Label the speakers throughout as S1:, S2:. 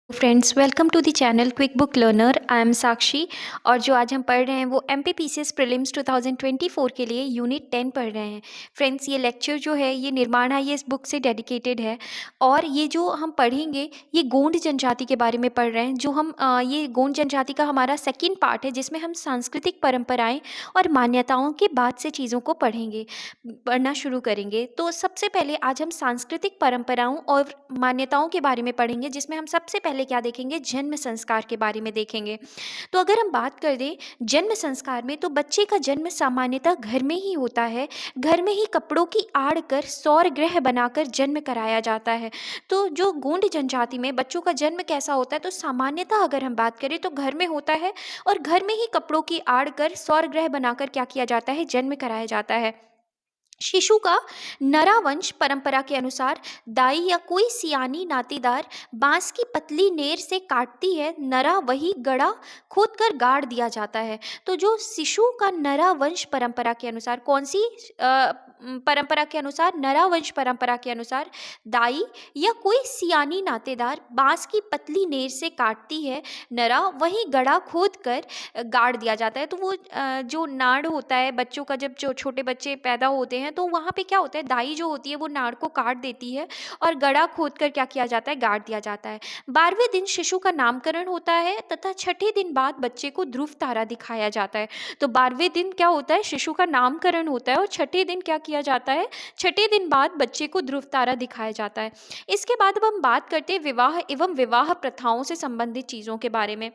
S1: Friends, welcome to the channel quick book learner. I am Sakshi. और जो आज हम पढ़ रहे हैं वो एमपीपीसीएस प्रीलिम्स 2024 के लिए यूनिट 10 पढ़ रहे हैं। फ्रेंड्स, ये लेक्चर जो है ये निर्माण आईएएस बुक से डेडिकेटेड है। और ये जो हम पढ़ेंगे ये गोंड जनजाति के बारे में पढ़ रहे हैं। जो हम ये गोंड जनजाति का हमारा सेकेंड पार्ट है जिसमें हम सांस्कृतिक परंपराएं और मान्यताओं के बाद से चीज़ों को पढ़ना शुरू करेंगे। तो सबसे पहले आज हम सांस्कृतिक परंपराओं और मान्यताओं के बारे में पढ़ेंगे, जिसमें हम सबसे पहले क्या देखेंगे, जन्म संस्कार के बारे में देखेंगे। तो अगर हम बात कर दें जन्म संस्कार में, तो बच्चे का जन्म सामान्यतः घर में ही होता है। घर में ही कपड़ों की आड़ कर सौर ग्रह बनाकर जन्म कराया जाता है। तो जो गोंड जनजाति में बच्चों का जन्म कैसा होता है, तो सामान्यतः अगर हम बात करें तो घर में होता है और घर में ही कपड़ों की आड़ कर सौर ग्रह बनाकर क्या किया जाता है, जन्म कराया जाता है। शिशु का नरावंश परंपरा के अनुसार दाई या कोई सियानी नातेदार बांस की पतली नेर से काटती है, नरा वही गड़ा खोद कर गाड़ दिया जाता है। तो जो शिशु का नरावंश परंपरा के अनुसार, कौन सी परंपरा के अनुसार, नरावंश परंपरा के अनुसार दाई या कोई सियानी नातेदार बांस की पतली नेर से काटती है, नरा वही गड़ा खोद कर गाड़ दिया जाता है। तो वो जो नाड़ होता है बच्चों का, जब जो छोटे बच्चे पैदा होते हैं तो वहाँ पे क्या होता है, दाई जो होती है वो नाड़ को काट देती है और गड़ा खोद कर क्या किया जाता है, गाड़ दिया जाता है। 12वें दिन शिशु का नामकरण होता है तथा छठे दिन बाद बच्चे को ध्रुव तारा दिखाया जाता है। तो 12वें दिन क्या होता है, शिशु का नामकरण होता है और छठे दिन क्या किया जाता है, छठे दिन बाद बच्चे को ध्रुव तारा दिखाया जाता है। इसके बाद अब हम बात करते हैं विवाह एवं विवाह प्रथाओं से संबंधित चीज़ों के बारे में।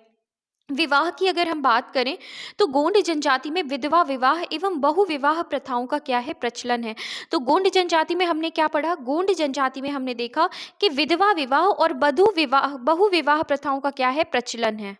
S1: विवाह की अगर हम बात करें तो गोंड जनजाति में विधवा विवाह एवं बहु विवाह प्रथाओं का क्या है, प्रचलन है। तो गोंड जनजाति में हमने क्या पढ़ा, गोंड जनजाति में हमने देखा कि विधवा विवाह और बहु विवाह प्रथाओं का क्या है, प्रचलन है।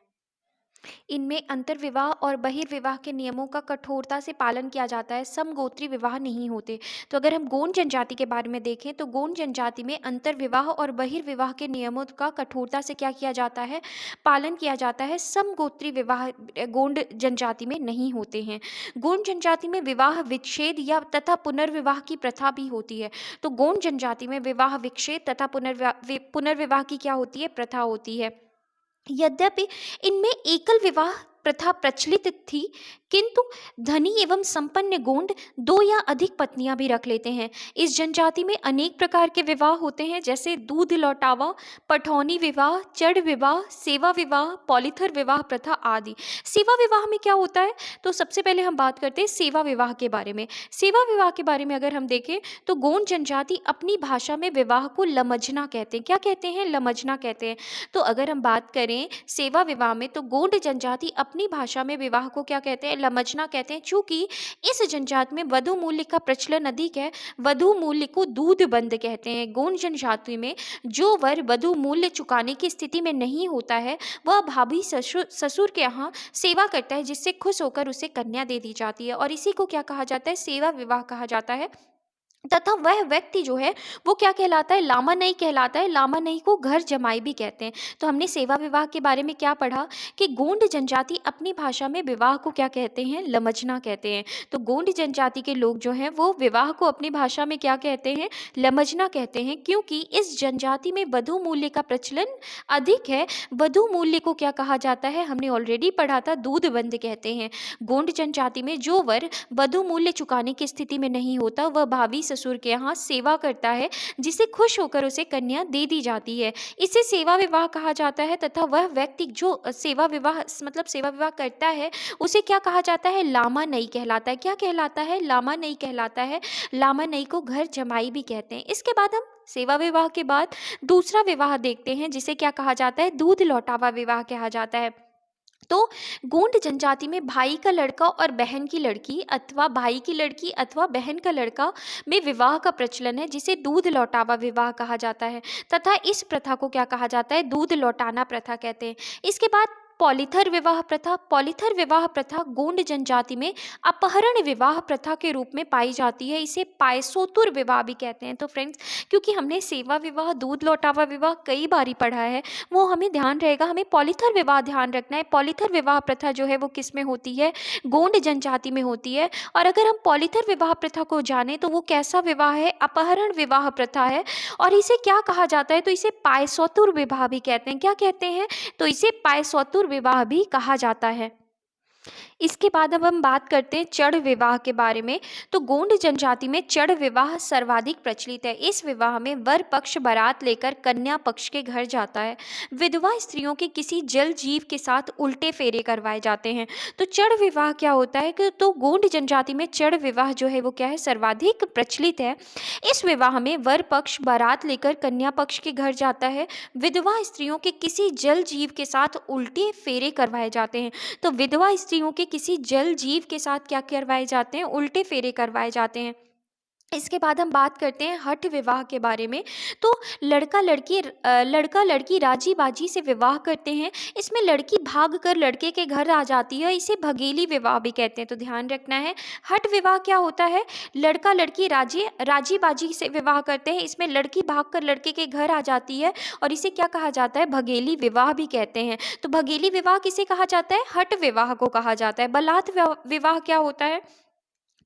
S1: इनमें अंतर्विवाह और बहिर्विवाह के नियमों का कठोरता से पालन किया जाता है। समगोत्री विवाह नहीं होते। तो अगर हम गोंड जनजाति के बारे में देखें तो गोंड जनजाति में अंतर्विवाह और बहिर्विवाह के नियमों का कठोरता से क्या किया जाता है, पालन किया जाता है। समगोत्री विवाह गोंड जनजाति में नहीं होते हैं। गोंड जनजाति में विवाह विच्छेद या तथा पुनर्विवाह की प्रथा भी होती है। तो गोंड जनजाति में विवाह विच्छेद तथा पुनर्विवाह की क्या होती है, प्रथा होती है। यद्यपि इनमें एकल विवाह प्रथा प्रचलित थी, किंतु धनी एवं संपन्न गोंड 2 या अधिक पत्नियां भी रख लेते हैं। इस जनजाति में अनेक प्रकार के विवाह होते हैं, जैसे दूध लौटावा, पठौनी विवाह, चढ़ विवाह, सेवा विवाह, पॉलीथर विवाह प्रथा आदि। सेवा विवाह में क्या होता है, तो सबसे पहले हम बात करते हैं सेवा विवाह के बारे में। सेवा विवाह के बारे में अगर हम देखें तो गोंड जनजाति अपनी भाषा में विवाह को लमजना कहते हैं। क्या कहते हैं, लमजना कहते हैं। तो अगर हम बात करें सेवा विवाह में, तो गोंड जनजाति अपनी भाषा में विवाह को क्या कहते हैं, लमजना कहते हैं। चूंकि इस जनजाति में वधु मूल्य का प्रचलन अधिक है, वधु मूल्य को दूध बंद कहते हैं। गोंड जनजाति में जो वर वधु मूल्य चुकाने की स्थिति में नहीं होता है, वह भाभी ससुर के यहाँ सेवा करता है, जिससे खुश होकर उसे कन्या दे दी जाती है, और इसी को क्या कहा जाता है, सेवा विवाह कहा जाता है। तथा वह व्यक्ति जो है वो क्या कहलाता है, लामा नई कहलाता है। लामा नई को घर जमाई भी कहते हैं। तो हमने सेवा विवाह के बारे में क्या पढ़ा कि गोंड जनजाति अपनी भाषा में विवाह को क्या कहते हैं, लमजना कहते हैं। तो गोंड जनजाति के लोग जो हैं वो विवाह को अपनी भाषा में क्या कहते हैं, लमजना कहते हैं, क्योंकि इस जनजाति में वधु मूल्य का प्रचलन अधिक है। वधु मूल्य को क्या कहा जाता है, हमने ऑलरेडी पढ़ा था, दूध बंद कहते हैं। गोंड जनजाति में जो वर वधु मूल्य चुकाने की स्थिति में नहीं होता, वह भावी ससुर के यहाँ सेवा करता है, जिसे खुश होकर उसे कन्या दे दी जाती है। इसे सेवा विवाह कहा जाता है। तथा वह व्यक्ति जो सेवा विवाह करता है उसे क्या कहा जाता है, लामा नई कहलाता है। क्या कहलाता है, लामा नई कहलाता है। लामा नई को घर जमाई भी कहते हैं। इसके बाद हम सेवा विवाह के बाद दूसरा विवाह देखते हैं, जिसे क्या कहा जाता है, दूध लौटावा विवाह कहा जाता है। तो गोंड जनजाति में भाई का लड़का और बहन की लड़की अथवा भाई की लड़की अथवा बहन का लड़का में विवाह का प्रचलन है, जिसे दूध लौटावा विवाह कहा जाता है। तथा इस प्रथा को क्या कहा जाता है, दूध लौटाना प्रथा कहते हैं। इसके बाद पॉलीथर विवाह प्रथा गोंड जनजाति में अपहरण विवाह प्रथा के रूप में पाई जाती है। इसे पायसोतुर विवाह भी कहते हैं। तो फ्रेंड्स, क्योंकि हमने सेवा विवाह, दूध लौटावा विवाह कई बारी पढ़ा है, वो हमें ध्यान रहेगा, हमें पॉलीथर विवाह ध्यान रखना है। पॉलीथर विवाह प्रथा जो है वो किस में होती है? गोंड जनजाति में होती है। और अगर हम पॉलीथर विवाह प्रथा को जाने तो वो कैसा विवाह है? अपहरण विवाह प्रथा है। और इसे क्या कहा जाता है? तो इसे पायसोतुर विवाह भी कहते हैं। क्या कहते हैं? तो इसे पायसोतुर विवाह भी कहा जाता है। इसके बाद अब हम बात करते हैं चढ़ विवाह के बारे में। तो गोंड जनजाति में चढ़ विवाह सर्वाधिक प्रचलित है। इस विवाह में वर पक्ष बारात लेकर कन्या पक्ष के घर जाता है। विधवा स्त्रियों के किसी जल जीव के साथ उल्टे फेरे करवाए जाते हैं। तो चढ़ विवाह क्या होता है कि तो गोंड जनजाति में चढ़ विवाह जो है वो क्या है? सर्वाधिक प्रचलित है। इस विवाह में वर पक्ष बारात लेकर कन्या पक्ष के घर जाता है। विधवा स्त्रियों के किसी जल जीव के साथ उल्टे फेरे करवाए जाते हैं। तो विधवा स्त्रियों के किसी जल जीव के साथ क्या करवाए जाते हैं? उल्टे फेरे करवाए जाते हैं। इसके बाद हम बात करते हैं हठ विवाह के बारे में। तो लड़का लड़की राजी बाजी से विवाह करते हैं। इसमें लड़की भाग कर लड़के के घर आ जाती है। इसे भगेली विवाह भी कहते हैं। तो ध्यान रखना है, हठ विवाह क्या होता है? लड़का लड़की राजी बाजी से विवाह करते हैं। इसमें लड़की भाग कर लड़के के घर आ जाती है और इसे क्या कहा जाता है? भगेली विवाह भी कहते हैं। तो भगेली विवाह किसे कहा जाता है? हठ विवाह को कहा जाता है। बलात विवाह क्या होता है?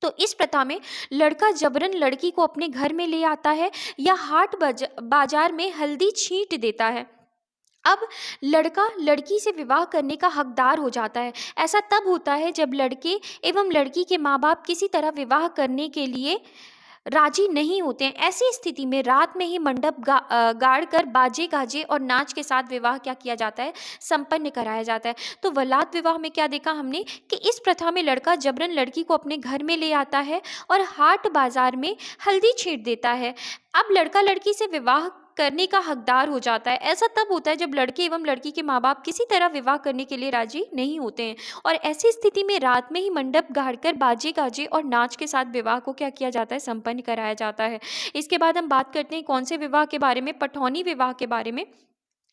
S1: तो इस प्रथा में लड़का जबरन लड़की को अपने घर में ले आता है या हाट बाजार में हल्दी छींट देता है। अब लड़का लड़की से विवाह करने का हकदार हो जाता है। ऐसा तब होता है जब लड़के एवं लड़की के माँ बाप किसी तरह विवाह करने के लिए राजी नहीं होते हैं। ऐसी स्थिति में रात में ही मंडप गाड़ कर बाजे गाजे और नाच के साथ विवाह क्या किया जाता है? संपन्न कराया जाता है। तो वलात विवाह में क्या देखा हमने कि इस प्रथा में लड़का जबरन लड़की को अपने घर में ले आता है और हाट बाजार में हल्दी छींट देता है। अब लड़का लड़की से विवाह करने का हकदार हो जाता है। ऐसा तब होता है जब लड़के एवं लड़की के माँ बाप किसी तरह विवाह करने के लिए राजी नहीं होते हैं। और ऐसी स्थिति में रात में ही मंडप गाड़कर बाजे गाजे और नाच के साथ विवाह को क्या किया जाता है? संपन्न कराया जाता है। इसके बाद हम बात करते हैं कौन से विवाह के बारे में? पठौनी विवाह के बारे में।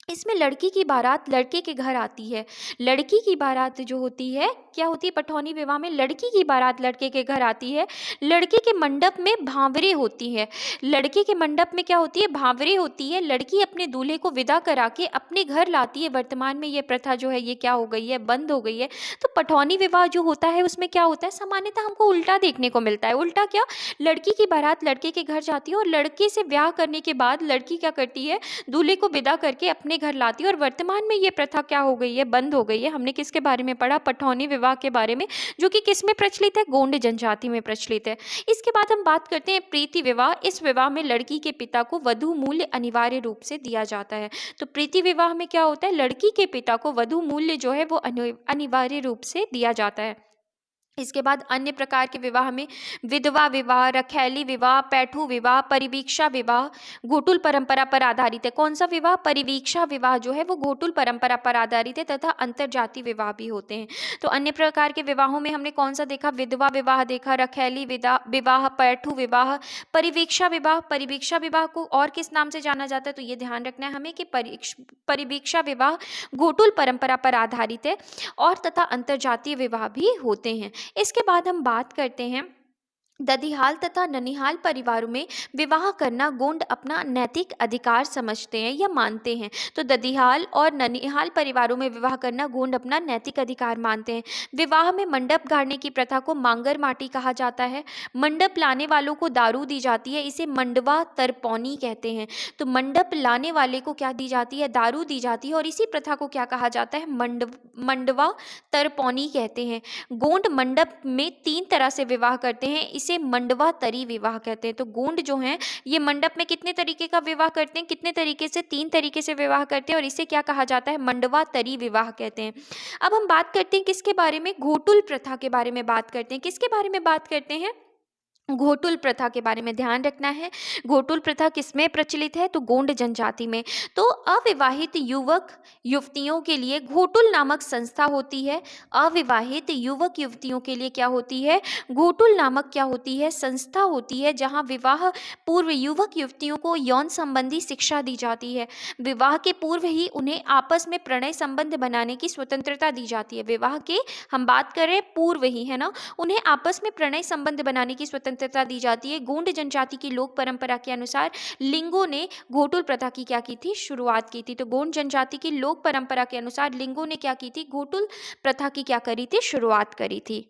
S1: इसमें लड़की की बारात लड़के के घर आती है। लड़की की बारात जो होती है क्या होती है? पठौनी विवाह में लड़की की बारात लड़के के घर आती है। लड़के के मंडप में भांवरे होती है। लड़के के मंडप में क्या होती है? भांवरे होती है। लड़की अपने दूल्हे को विदा करा के अपने घर लाती है। वर्तमान में ये प्रथा जो है ये क्या हो गई है? बंद हो गई है। तो पठौनी विवाह जो होता है उसमें क्या होता है? सामान्यतः हमको उल्टा देखने को मिलता है। उल्टा क्या? लड़की की बारात लड़के के घर जाती है और लड़के से ब्याह करने के बाद लड़की क्या करती है? दूल्हे को विदा करके अपने घर लाती है। और वर्तमान में ये प्रथा क्या हो गई है? बंद हो गई है। हमने किसके बारे में पढ़ा? पठौनी विवाह के बारे में, जो कि किस में प्रचलित है? गोंड जनजाति में प्रचलित है। इसके बाद हम बात करते हैं प्रीति विवाह। इस विवाह में लड़की के पिता को वधू मूल्य अनिवार्य रूप से दिया जाता है। तो प्रीति विवाह में क्या होता है? लड़की के पिता को वधू मूल्य जो है वो अनिवार्य रूप से दिया जाता है। इसके बाद अन्य प्रकार के विवाह में विधवा विवाह, रखैली विवाह, पैठू विवाह, परिवीक्षा विवाह घोटुल परंपरा पर आधारित है। कौन सा विवाह? परिवीक्षा विवाह जो है वो घोटुल परंपरा पर आधारित है तथा अंतरजातीय विवाह भी होते हैं। तो अन्य प्रकार के विवाहों में हमने कौन सा देखा? विधवा विवाह देखा, रखैली विवाह, पैठू विवाह, परिवीक्षा विवाह। परिवीक्षा विवाह को और किस नाम से जाना जाता है? तो ये ध्यान रखना है हमें कि परिवीक्षा विवाह घोटुल परंपरा पर आधारित है और तथा अंतरजातीय विवाह भी होते हैं। इसके बाद हम बात करते हैं ददिहाल तथा ननिहाल परिवारों में विवाह करना गोंड अपना नैतिक अधिकार समझते हैं या मानते हैं। तो ददिहाल और ननिहाल परिवारों में विवाह करना गोंड अपना नैतिक अधिकार मानते हैं। विवाह में मंडप गाड़ने की प्रथा को मांगर माटी कहा जाता है। मंडप लाने वालों को दारू दी जाती है। इसे मंडवा तरपौनी कहते हैं। तो मंडप लाने वाले को क्या दी जाती है? दारू दी जाती है और इसी प्रथा को क्या कहा जाता है? मंडवा तरपौनी कहते हैं। गोंड मंडप में 3 तरह से विवाह करते हैं। इसे मंडवा तरी विवाह कहते हैं। तो गोंड जो हैं ये मंडप में कितने तरीके का विवाह करते हैं? कितने तरीके से? 3 तरीके से विवाह करते हैं और इसे क्या कहा जाता है? मंडवा तरी विवाह कहते हैं। अब हम बात करते हैं किसके बारे में? घोटुल प्रथा के बारे में बात करते हैं। किसके बारे में बात करते हैं? घोटुल प्रथा के बारे में ध्यान रखना है। घोटुल प्रथा किसमें प्रचलित है? तो गोंड जनजाति में। तो अविवाहित युवक युवतियों के लिए घोटुल नामक संस्था होती है। अविवाहित युवक युवतियों के लिए क्या होती है? घोटुल नामक क्या होती है? संस्था होती है, जहां विवाह पूर्व युवक युवतियों को यौन संबंधी शिक्षा दी जाती है। विवाह के पूर्व ही उन्हें आपस में प्रणय संबंध बनाने की स्वतंत्रता दी जाती है। विवाह के हम बात करें पूर्व ही, है ना, उन्हें आपस में प्रणय संबंध बनाने की स्वतंत्रता दी जाती है। गोंड जनजाति की लोक परंपरा के अनुसार लिंगों ने घोटुल प्रथा की क्या की थी? शुरुआत की थी। तो गोंड जनजाति की लोक परंपरा के अनुसार लिंगों ने क्या की थी? घोटुल प्रथा की क्या करी थी? शुरुआत करी थी।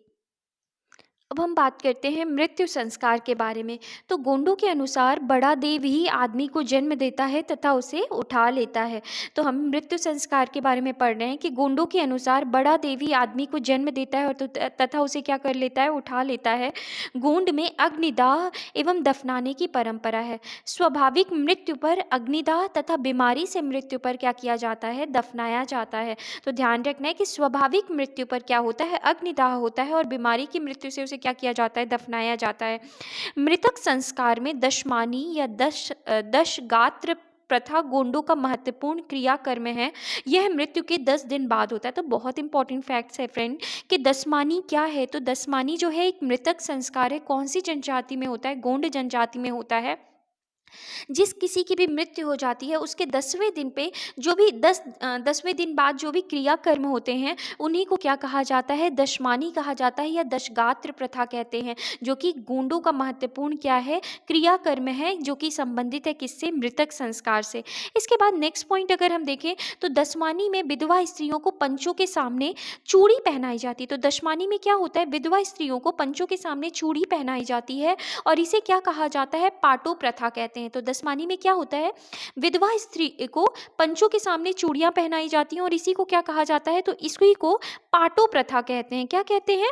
S1: अब हम बात करते हैं मृत्यु संस्कार के बारे में। तो गोंडों के अनुसार बड़ा देव ही आदमी को जन्म देता है तथा उसे उठा लेता है। तो हम मृत्यु संस्कार के बारे में पढ़ रहे हैं कि गोंडों के अनुसार बड़ा देव ही आदमी को जन्म देता है और तथा उसे क्या कर लेता है? उठा लेता है। गोंड में अग्निदाह एवं दफनाने की परंपरा है। स्वाभाविक मृत्यु पर अग्निदाह तथा बीमारी से मृत्यु पर क्या किया जाता है? दफनाया जाता है। तो ध्यान रखना है कि स्वाभाविक मृत्यु पर क्या होता है? अग्निदाह होता है, और बीमारी की मृत्यु से उसे क्या किया जाता है? दफनाया जाता है। मृतक संस्कार में दशमानी या दश गात्र प्रथा गोंडों का महत्वपूर्ण क्रियाकर्म है। यह मृत्यु के 10 दिन बाद होता है। तो बहुत इंपॉर्टेंट फैक्ट्स है फ्रेंड कि दशमानी क्या है? तो दशमानी जो है एक मृतक संस्कार है। कौन सी जनजाति में होता है? गोंड जनजाति में होता है। जिस किसी की भी मृत्यु हो जाती है उसके 10वें दिन पे जो भी 10वें दिन बाद जो भी क्रियाकर्म होते हैं उन्हीं को क्या कहा जाता है? दशमानी कहा जाता है या दशगात्र प्रथा कहते हैं, जो कि गोंडों का महत्वपूर्ण क्या है? क्रियाकर्म है, जो कि संबंधित है किससे? मृतक संस्कार से। इसके बाद नेक्स्ट पॉइंट अगर हम देखें तो दशमानी में विधवा स्त्रियों को पंचों के सामने चूड़ी पहनाई जाती है। तो दशमानी में क्या होता है? विधवा स्त्रियों को पंचों के सामने चूड़ी पहनाई जाती है और इसे क्या कहा जाता है? पाटो प्रथा कहते हैं। तो दशमानी में क्या होता है? विधवा स्त्री को पंचों के सामने चूड़ियां पहनाई जाती हैं और इसी को क्या कहा जाता है? तो इसी को पाटो प्रथा कहते हैं। क्या कहते हैं?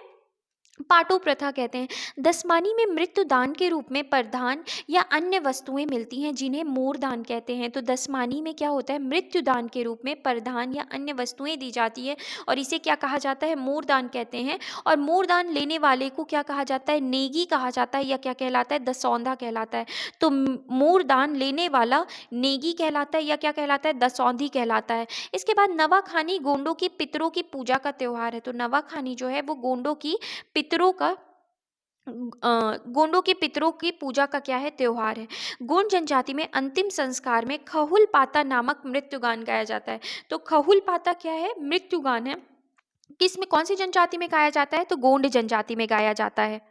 S1: पाटो प्रथा कहते हैं। दशमानी में मृत्यु दान के रूप में परधान या अन्य वस्तुएं मिलती हैं, जिन्हें मोर दान कहते हैं। तो दशमानी में क्या होता है? मृत्यु दान के रूप में परधान या अन्य वस्तुएं दी जाती है और इसे क्या कहा जाता है? मोर दान कहते हैं। और मोर दान लेने वाले को क्या कहा जाता है? नेगी कहा जाता है या क्या कहलाता है? दसौंधा कहलाता है। तो मोर दान लेने वाला नेगी कहलाता है या क्या कहलाता है? दसौंधी कहलाता है। इसके बाद नवाखानी गोंडों की पितरों की पूजा का त्योहार है। तो नवाखानी जो है वो गोंडों की पितरों का गोंडों के पितरों की पूजा का क्या है? त्योहार है। गोंड जनजाति में अंतिम संस्कार में खहुल पाता नामक मृत्युगान गाया जाता है। तो खहुल पाता क्या है? मृत्युगान है। किस में, कौन सी जनजाति में गाया जाता है? तो गोंड जनजाति में गाया जाता है।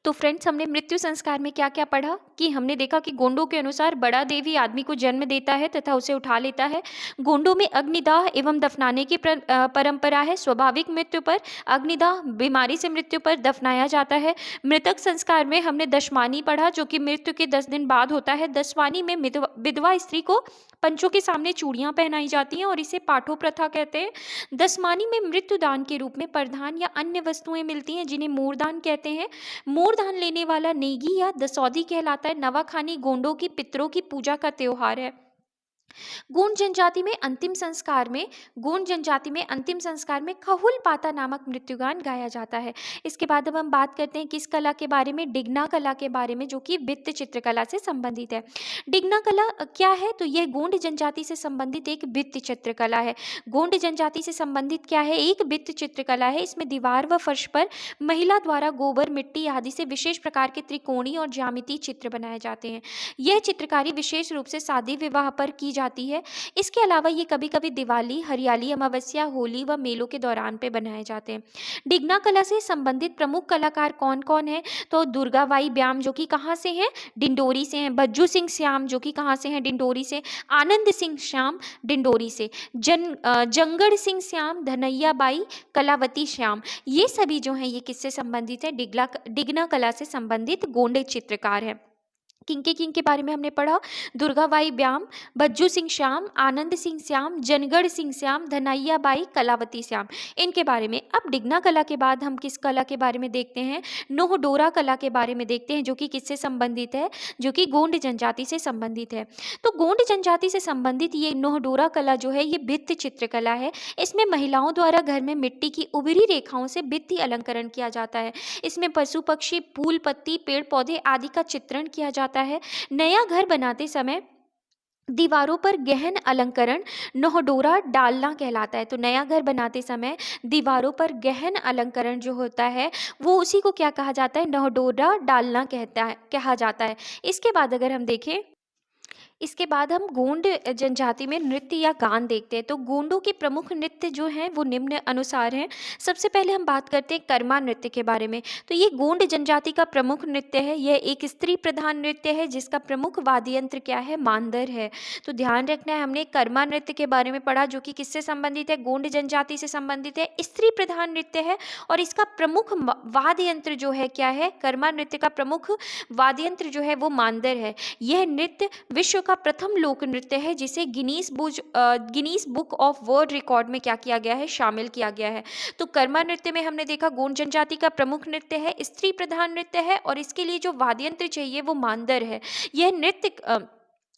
S1: तो फ्रेंड्स, हमने मृत्यु संस्कार में क्या क्या पढ़ा कि हमने देखा कि गोंडों के अनुसार बड़ा देवी आदमी को जन्म देता है तथा उसे उठा लेता है। गोंडों में अग्निदाह एवं दफनाने की परंपरा है। स्वाभाविक मृत्यु पर अग्निदाह, बीमारी से मृत्यु पर दफनाया जाता है। मृतक संस्कार में हमने दशमानी पढ़ा, जो कि मृत्यु के 10 दिन बाद होता है। दशमानी में विधवा स्त्री को पंचों के सामने चूड़ियां पहनाई जाती हैं और इसे पाठो प्रथा कहते हैं। दशमानी में मृत्यु दान के रूप में परधान या अन्य वस्तुएं मिलती हैं, जिन्हें मोरदान कहते हैं। मोरदान लेने वाला नेगी या दसौदी कहलाता है। नवाखानी गोंडों की पितरों की पूजा का त्योहार है। गोंड जनजाति में अंतिम संस्कार में खहुल पाता नामक मृत्युगान गाया जाता है। इसके बाद अब हम बात करते हैं किस कला के बारे में? डिगना कला के बारे में, जो कि भित्ति चित्रकला से संबंधित है। डिगना कला क्या है? तो यह गोंड जनजाति से संबंधित एक भित्ति चित्रकला है। गोंड जनजाति से संबंधित क्या है? एक भित्ति चित्रकला है। इसमें दीवार व फर्श पर महिला द्वारा गोबर, मिट्टी आदि से विशेष प्रकार के त्रिकोणीय और ज्यामितीय चित्र बनाए जाते हैं। यह चित्रकारी विशेष रूप से शादी विवाह पर की जाती है। इसके अलावा ये कभी कभी दिवाली, हरियाली अमावस्या, होली व मेलों के दौरान पे बनाए जाते हैं। डिगना कला से संबंधित प्रमुख कलाकार कौन कौन है? तो दुर्गाबाई ब्याम, जो कि कहाँ से हैं? डिंडोरी से हैं। बज्जू सिंह श्याम, जो कि कहाँ से हैं? डिंडोरी से। आनंद सिंह श्याम, डिंडोरी से। जंगड़ सिंह श्याम, धनैया बाई, कलावती श्याम, ये सभी जो हैं ये किससे संबंधित है? डिगना कला से संबंधित गोंड चित्रकार है। किंग के बारे में हमने पढ़ा, दुर्गाबाई ब्याम, भज्जू सिंह श्याम, आनंद सिंह श्याम, जनगढ़ सिंह श्याम, धनैया बाई, कलावती श्याम, इनके बारे में। अब डिगना कला के बाद हम किस कला के बारे में देखते हैं, नोहडोरा कला के बारे में देखते हैं, जो कि किससे संबंधित है, जो कि गोंड जनजाति से संबंधित है। तो गोंड जनजाति से संबंधित ये नोहडोरा कला जो है ये भित्ति चित्रकला है। इसमें महिलाओं द्वारा घर में मिट्टी की उभरी रेखाओं से भित्ति अलंकरण किया जाता है। इसमें पशु पक्षी, फूल पत्ती, पेड़ पौधे आदि का चित्रण किया जाता है। नया घर बनाते समय दीवारों पर गहन अलंकरण नोहडोरा डालना कहलाता है। तो नया घर बनाते समय दीवारों पर गहन अलंकरण जो होता है वो उसी को क्या कहा जाता है, नोहडोरा डालना कहा जाता है। इसके बाद अगर हम देखें, इसके बाद हम गोंड जनजाति में नृत्य या गान देखते हैं। तो गोंडों के प्रमुख नृत्य जो हैं वो निम्न अनुसार हैं। सबसे पहले हम बात करते हैं कर्मा नृत्य के बारे में। तो ये गोंड जनजाति का प्रमुख नृत्य है। यह एक स्त्री प्रधान नृत्य है जिसका प्रमुख वाद्य यंत्र क्या है, मांदर है। तो ध्यान रखना है, हमने कर्मा नृत्य के बारे में पढ़ा जो कि किससे संबंधित है, गोंड जनजाति से संबंधित है, स्त्री प्रधान नृत्य है और इसका प्रमुख वाद्य यंत्र जो है क्या है, कर्मा नृत्य का प्रमुख वाद्य यंत्र जो है वो मांदर है। यह नृत्य विश्व का प्रथम लोक नृत्य है जिसे Guinness book of world record में क्या किया गया है, शामिल किया गया है। तो कर्मा नृत्य में हमने देखा गोंड जनजाति का प्रमुख नृत्य है, स्त्री प्रधान नृत्य है और इसके लिए जो वाद्य यंत्र चाहिए वो मांदर है। यह नृत्य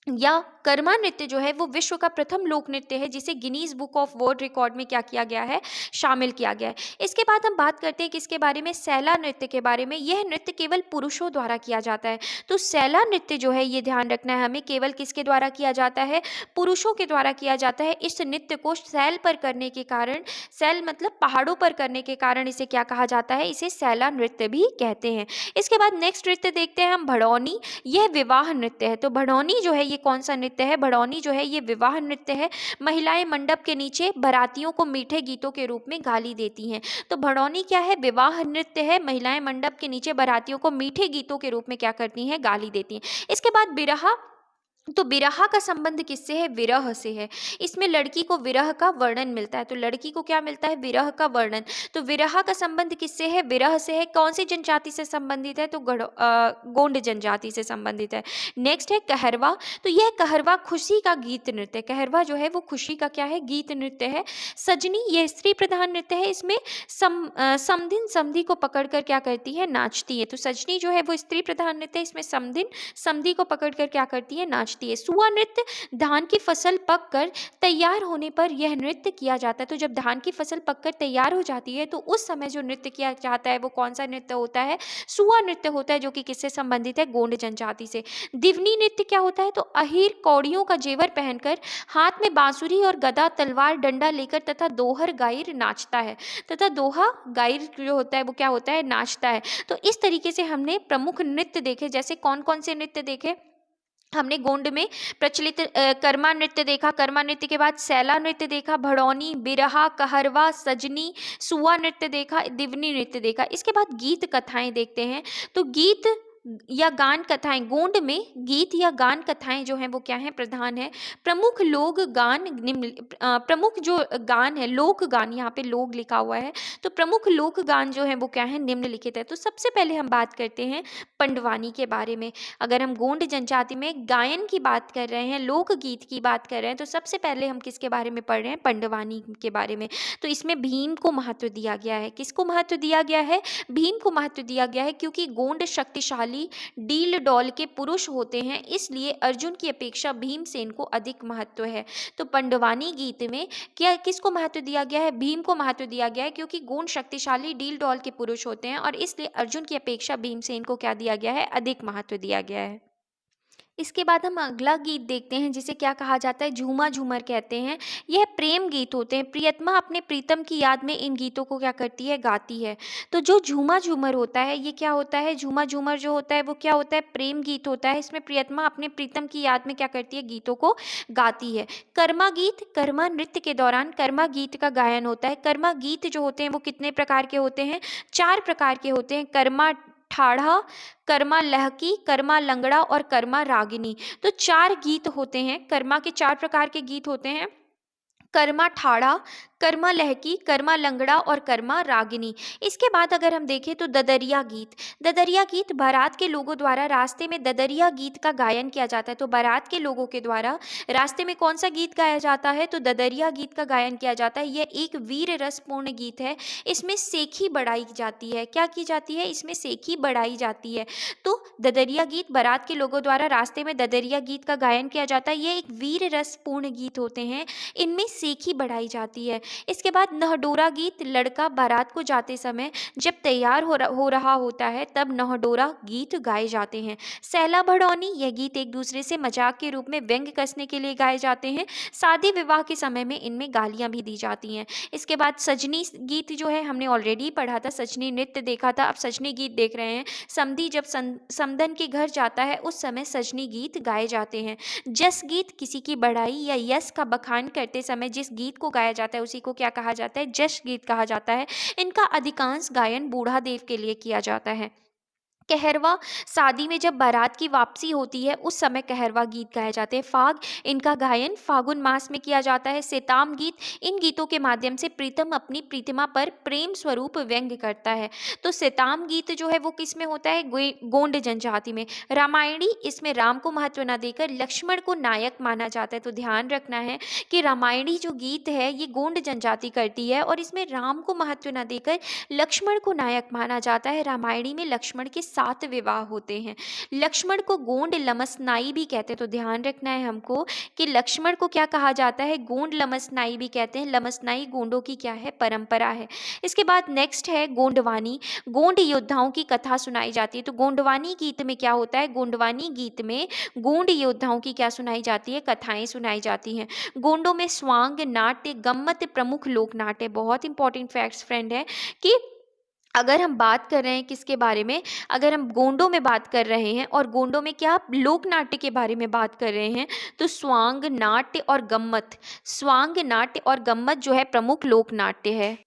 S1: या कर्मा नृत्य जो है वो विश्व का प्रथम लोक नृत्य है जिसे Guinness book of world record में क्या किया गया है, शामिल किया गया है। इसके बाद हम बात करते हैं किसके बारे में, सैला नृत्य के बारे में। यह नृत्य केवल पुरुषों द्वारा किया जाता है। तो सैला नृत्य जो है ये ध्यान रखना है हमें, केवल किसके द्वारा किया जाता है, पुरुषों के द्वारा किया जाता है। इस नृत्य को सैल पर करने के कारण, सैल मतलब पहाड़ों पर करने के कारण इसे क्या कहा जाता है, इसे सैला नृत्य भी कहते हैं। इसके बाद नेक्स्ट नृत्य देखते हैं हम भड़ौनी। यह विवाह नृत्य है। तो भड़ौनी जो है ये कौन सा नृत्य है, भड़ौनी जो है ये विवाह नृत्य है। महिलाएं मंडप के नीचे बारातियों को मीठे गीतों के रूप में गाली देती हैं। तो भड़ौनी क्या है, विवाह नृत्य है। महिलाएं मंडप के नीचे बारातियों को मीठे गीतों के रूप में क्या करती हैं, गाली देती हैं। इसके बाद बिरहा। तो बिरहा का संबंध किससे है, विरह से है। इसमें लड़की को विरह का वर्णन मिलता है। तो लड़की को क्या मिलता है, विरह का वर्णन। तो विरह का संबंध किससे है, विरह से है। कौन सी जनजाति से संबंधित है, तो गोंड जनजाति से संबंधित है। नेक्स्ट है कहरवा। तो यह कहरवा खुशी का गीत नृत्य, कहरवा जो है वो खुशी का क्या है, गीत नृत्य है। सजनी, यह स्त्री प्रधान नृत्य है। इसमें समधिन समधी को पकड़कर क्या करती है, नाचती है। तो सजनी जो है वो स्त्री प्रधान नृत्य है। इसमें समधिन समधी को पकड़कर क्या करती है, नाचती है। सुआ नृत्य, धान की फसल पककर तैयार होने पर यह नृत्य किया जाता है। तो जब धान की फसल पककर तैयार हो जाती है तो उस समय जो नृत्य किया जाता है वो कौन सा नृत्य होता है, सुआ नृत्य होता है, जो कि किससे संबंधित है, गोंड जनजाति से। दिवनी नृत्य क्या होता है, तो अहीर कौड़ियों का जेवर पहनकर हाथ में बांसुरी और गदा तलवार डंडा लेकर तथा दोहर गायर नाचता है, तथा दोहा गायर जो होता है वो क्या होता है, नाचता है। तो इस तरीके से हमने प्रमुख नृत्य देखे। जैसे कौन कौन से नृत्य देखे, हमने गोंड में प्रचलित कर्मा नृत्य देखा, कर्मा नृत्य के बाद सैला नृत्य देखा, भड़ौनी, बिरहा, कहरवा, सजनी, सुआ नृत्य देखा, दिवनी नृत्य देखा। इसके बाद गीत कथाएं देखते हैं। तो गीत या गान कथाएं, गोंड में गीत या गान कथाएं जो हैं वो क्या हैं, प्रधान है। प्रमुख लोक गान प्रमुख जो गान है, लोक गान, यहाँ पे लोक लिखा हुआ है, तो प्रमुख लोक गान जो है वो क्या है, निम्नलिखित है। तो सबसे पहले हम बात करते हैं पंडवानी के बारे में। अगर हम गोंड जनजाति में गायन की बात कर रहे हैं, लोकगीत की बात कर रहे हैं, तो सबसे पहले हम किसके बारे में पढ़ रहे हैं, पंडवानी के बारे में। तो इसमें भीम को महत्व दिया गया है। किसको महत्व दिया गया है, भीम को महत्व दिया गया है, क्योंकि गोंड शक्तिशाली डील डॉल के पुरुष होते हैं, इसलिए अर्जुन की अपेक्षा भीमसेन को अधिक महत्व है। तो पंडवानी गीत में क्या किसको महत्व दिया गया है, भीम को महत्व दिया गया है, क्योंकि गोंड शक्तिशाली डील डॉल के पुरुष होते हैं और इसलिए अर्जुन की अपेक्षा भीमसेन को क्या दिया गया है, अधिक महत्व दिया गया है। इसके बाद हम अगला गीत देखते हैं जिसे क्या कहा जाता है, झूमा झूमर कहते हैं। यह प्रेम गीत होते हैं। प्रियतमा अपने प्रीतम की याद में इन गीतों को क्या करती है, गाती है। तो जो झूमा झूमर होता है ये क्या होता है, झूमा झूमर जो होता है वो क्या होता है, प्रेम गीत होता है। इसमें प्रियतमा अपने प्रीतम की याद में क्या करती है, गीतों को गाती है। कर्मा गीत, कर्मा नृत्य के दौरान कर्मा गीत का गायन होता है। कर्मा गीत जो होते हैं वो कितने प्रकार के होते हैं, 4 प्रकार के होते हैं। कर्मा ठाढ़ा, कर्मा लहकी, कर्मा लंगड़ा और कर्मा रागिनी। तो 4 गीत होते हैं। कर्मा के 4 प्रकार के गीत होते हैं। कर्मा ठाड़ा, कर्मा लहकी, कर्मा लंगड़ा और कर्मा रागिनी। इसके बाद अगर हम देखें तो ददरिया गीत। ददरिया गीत बारात के लोगों द्वारा रास्ते में ददरिया गीत का गायन किया जाता है। तो बारात के लोगों के द्वारा रास्ते में कौन सा गीत गाया जाता है? तो ददरिया गीत का गायन किया जाता है। यह एक वीर रसपूर्ण गीत है। इसमें सेखी बढ़ाई जाती है। क्या की जाती है? इसमें सेखी बढ़ाई जाती है। तो ददरिया गीत बारात के लोगों द्वारा रास्ते में ददरिया गीत का गायन किया जाता है। ये एक वीर रसपूर्ण गीत होते हैं। इनमें सेखी बढ़ाई जाती है। इसके बाद नहडोरा गीत। लड़का बारात को जाते समय जब तैयार हो रहा होता है तब नहडोरा गीत गाए जाते हैं। सैला भड़ौनी। यह गीत एक दूसरे से मजाक के रूप में व्यंग कसने के लिए गाए जाते हैं। शादी विवाह के समय में इनमें गालियां भी दी जाती हैं। इसके बाद सजनी गीत जो है हमने ऑलरेडी पढ़ा था, सजनी नृत्य देखा था, अब सजनी गीत देख रहे हैं। समधी जब समधन के घर जाता है उस समय सजनी गीत गाए जाते हैं। जस गीत। किसी की बढ़ाई या यश का बखान करते समय जिस गीत को गाया जाता है उसी को क्या कहा जाता है? जश गीत कहा जाता है। इनका अधिकांश गायन बूढ़ा देव के लिए किया जाता है। कहरवा। शादी में जब बारात की वापसी होती है उस समय कहरवा गीत गाए जाते हैं। फाग। इनका गायन फागुन मास में किया जाता है। सेताम गीत। इन गीतों के माध्यम से प्रीतम अपनी प्रीतिमा पर प्रेम स्वरूप व्यंग करता है। तो सेताम गीत जो है वो किस में होता है? गोंड जनजाति में। रामायणी। इसमें राम को महत्व न देकर लक्ष्मण को नायक माना जाता है। तो ध्यान रखना है कि रामायणी जो गीत है ये गोंड जनजाति करती है और इसमें राम को महत्व न देकर लक्ष्मण को नायक माना जाता है। रामायणी में लक्ष्मण के 7 विवाह होते हैं। लक्ष्मण को गोंड लमसनाई भी कहते हैं। तो ध्यान रखना है हमको कि लक्ष्मण को क्या कहा जाता है? गोंड लमसनाई भी कहते हैं। लमसनाई गोंडों की क्या है? परंपरा है। इसके बाद नेक्स्ट है गोंडवानी। गोंड योद्धाओं की कथा सुनाई जाती है। तो गोंडवानी गीत में क्या होता है? गोंडवानी गीत में गोंड योद्धाओं की क्या सुनाई जाती है? कथाएं सुनाई जाती हैं। गोंडों में स्वांग, नाट्य, गम्मत प्रमुख लोक नाट्य। बहुत इंपॉर्टेंट फैक्ट्स फ्रेंड है कि अगर हम बात कर रहे हैं किसके बारे में, अगर हम गोंडों में बात कर रहे हैं और गोंडों में क्या लोक नाट्य के बारे में बात कर रहे हैं तो स्वांग, नाट्य और गम्मत। स्वांग, नाट्य और गम्मत जो है प्रमुख लोक नाट्य है।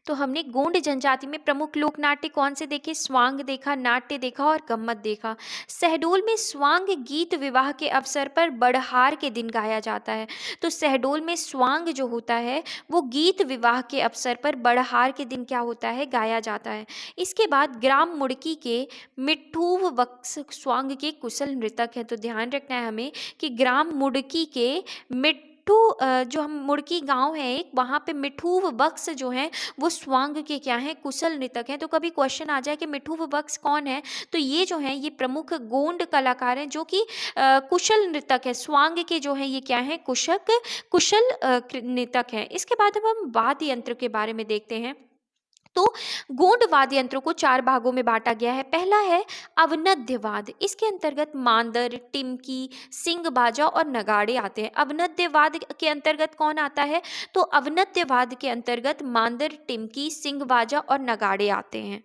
S1: तो हमने गोंड जनजाति में प्रमुख लोक नाट्य कौन से देखे? स्वांग देखा, नाट्य देखा और गम्मत देखा। शहडोल में स्वांग गीत विवाह के अवसर पर बड़हार के दिन गाया जाता है। तो शहडोल में स्वांग जो होता है वो गीत विवाह के अवसर पर बड़हार के दिन क्या होता है? गाया जाता है। इसके बाद ग्राम मुड़की के मिट्ठूव वक्स स्वांग के कुशल नृतक हैं। तो ध्यान रखना है हमें कि ग्राम मुड़की के मिट्ठू जो हम मुड़की गांव है एक, वहाँ पे मिठूव बक्स जो हैं वो स्वांग के क्या हैं? कुशल नृतक हैं। तो कभी क्वेश्चन आ जाए कि मिठूव बक्स कौन है तो ये जो हैं ये प्रमुख गोंड कलाकार हैं जो कि कुशल नृतक है। स्वांग के जो हैं ये क्या हैं? कुशल नृतक हैं। इसके बाद अब हम वाद्य यंत्र के बारे में देखते हैं। तो गोंड वाद्य यंत्रों को 4 भागों में बांटा गया है। पहला है अवनद्य वाद्य। इसके अंतर्गत मांदर, टिमकी, सिंग बाजा और नगाड़े आते हैं। अवनद्य वाद्य के अंतर्गत कौन आता है? तो अवनद्य वाद्य के अंतर्गत मांदर, टिमकी, सिंग बाजा और नगाड़े आते हैं।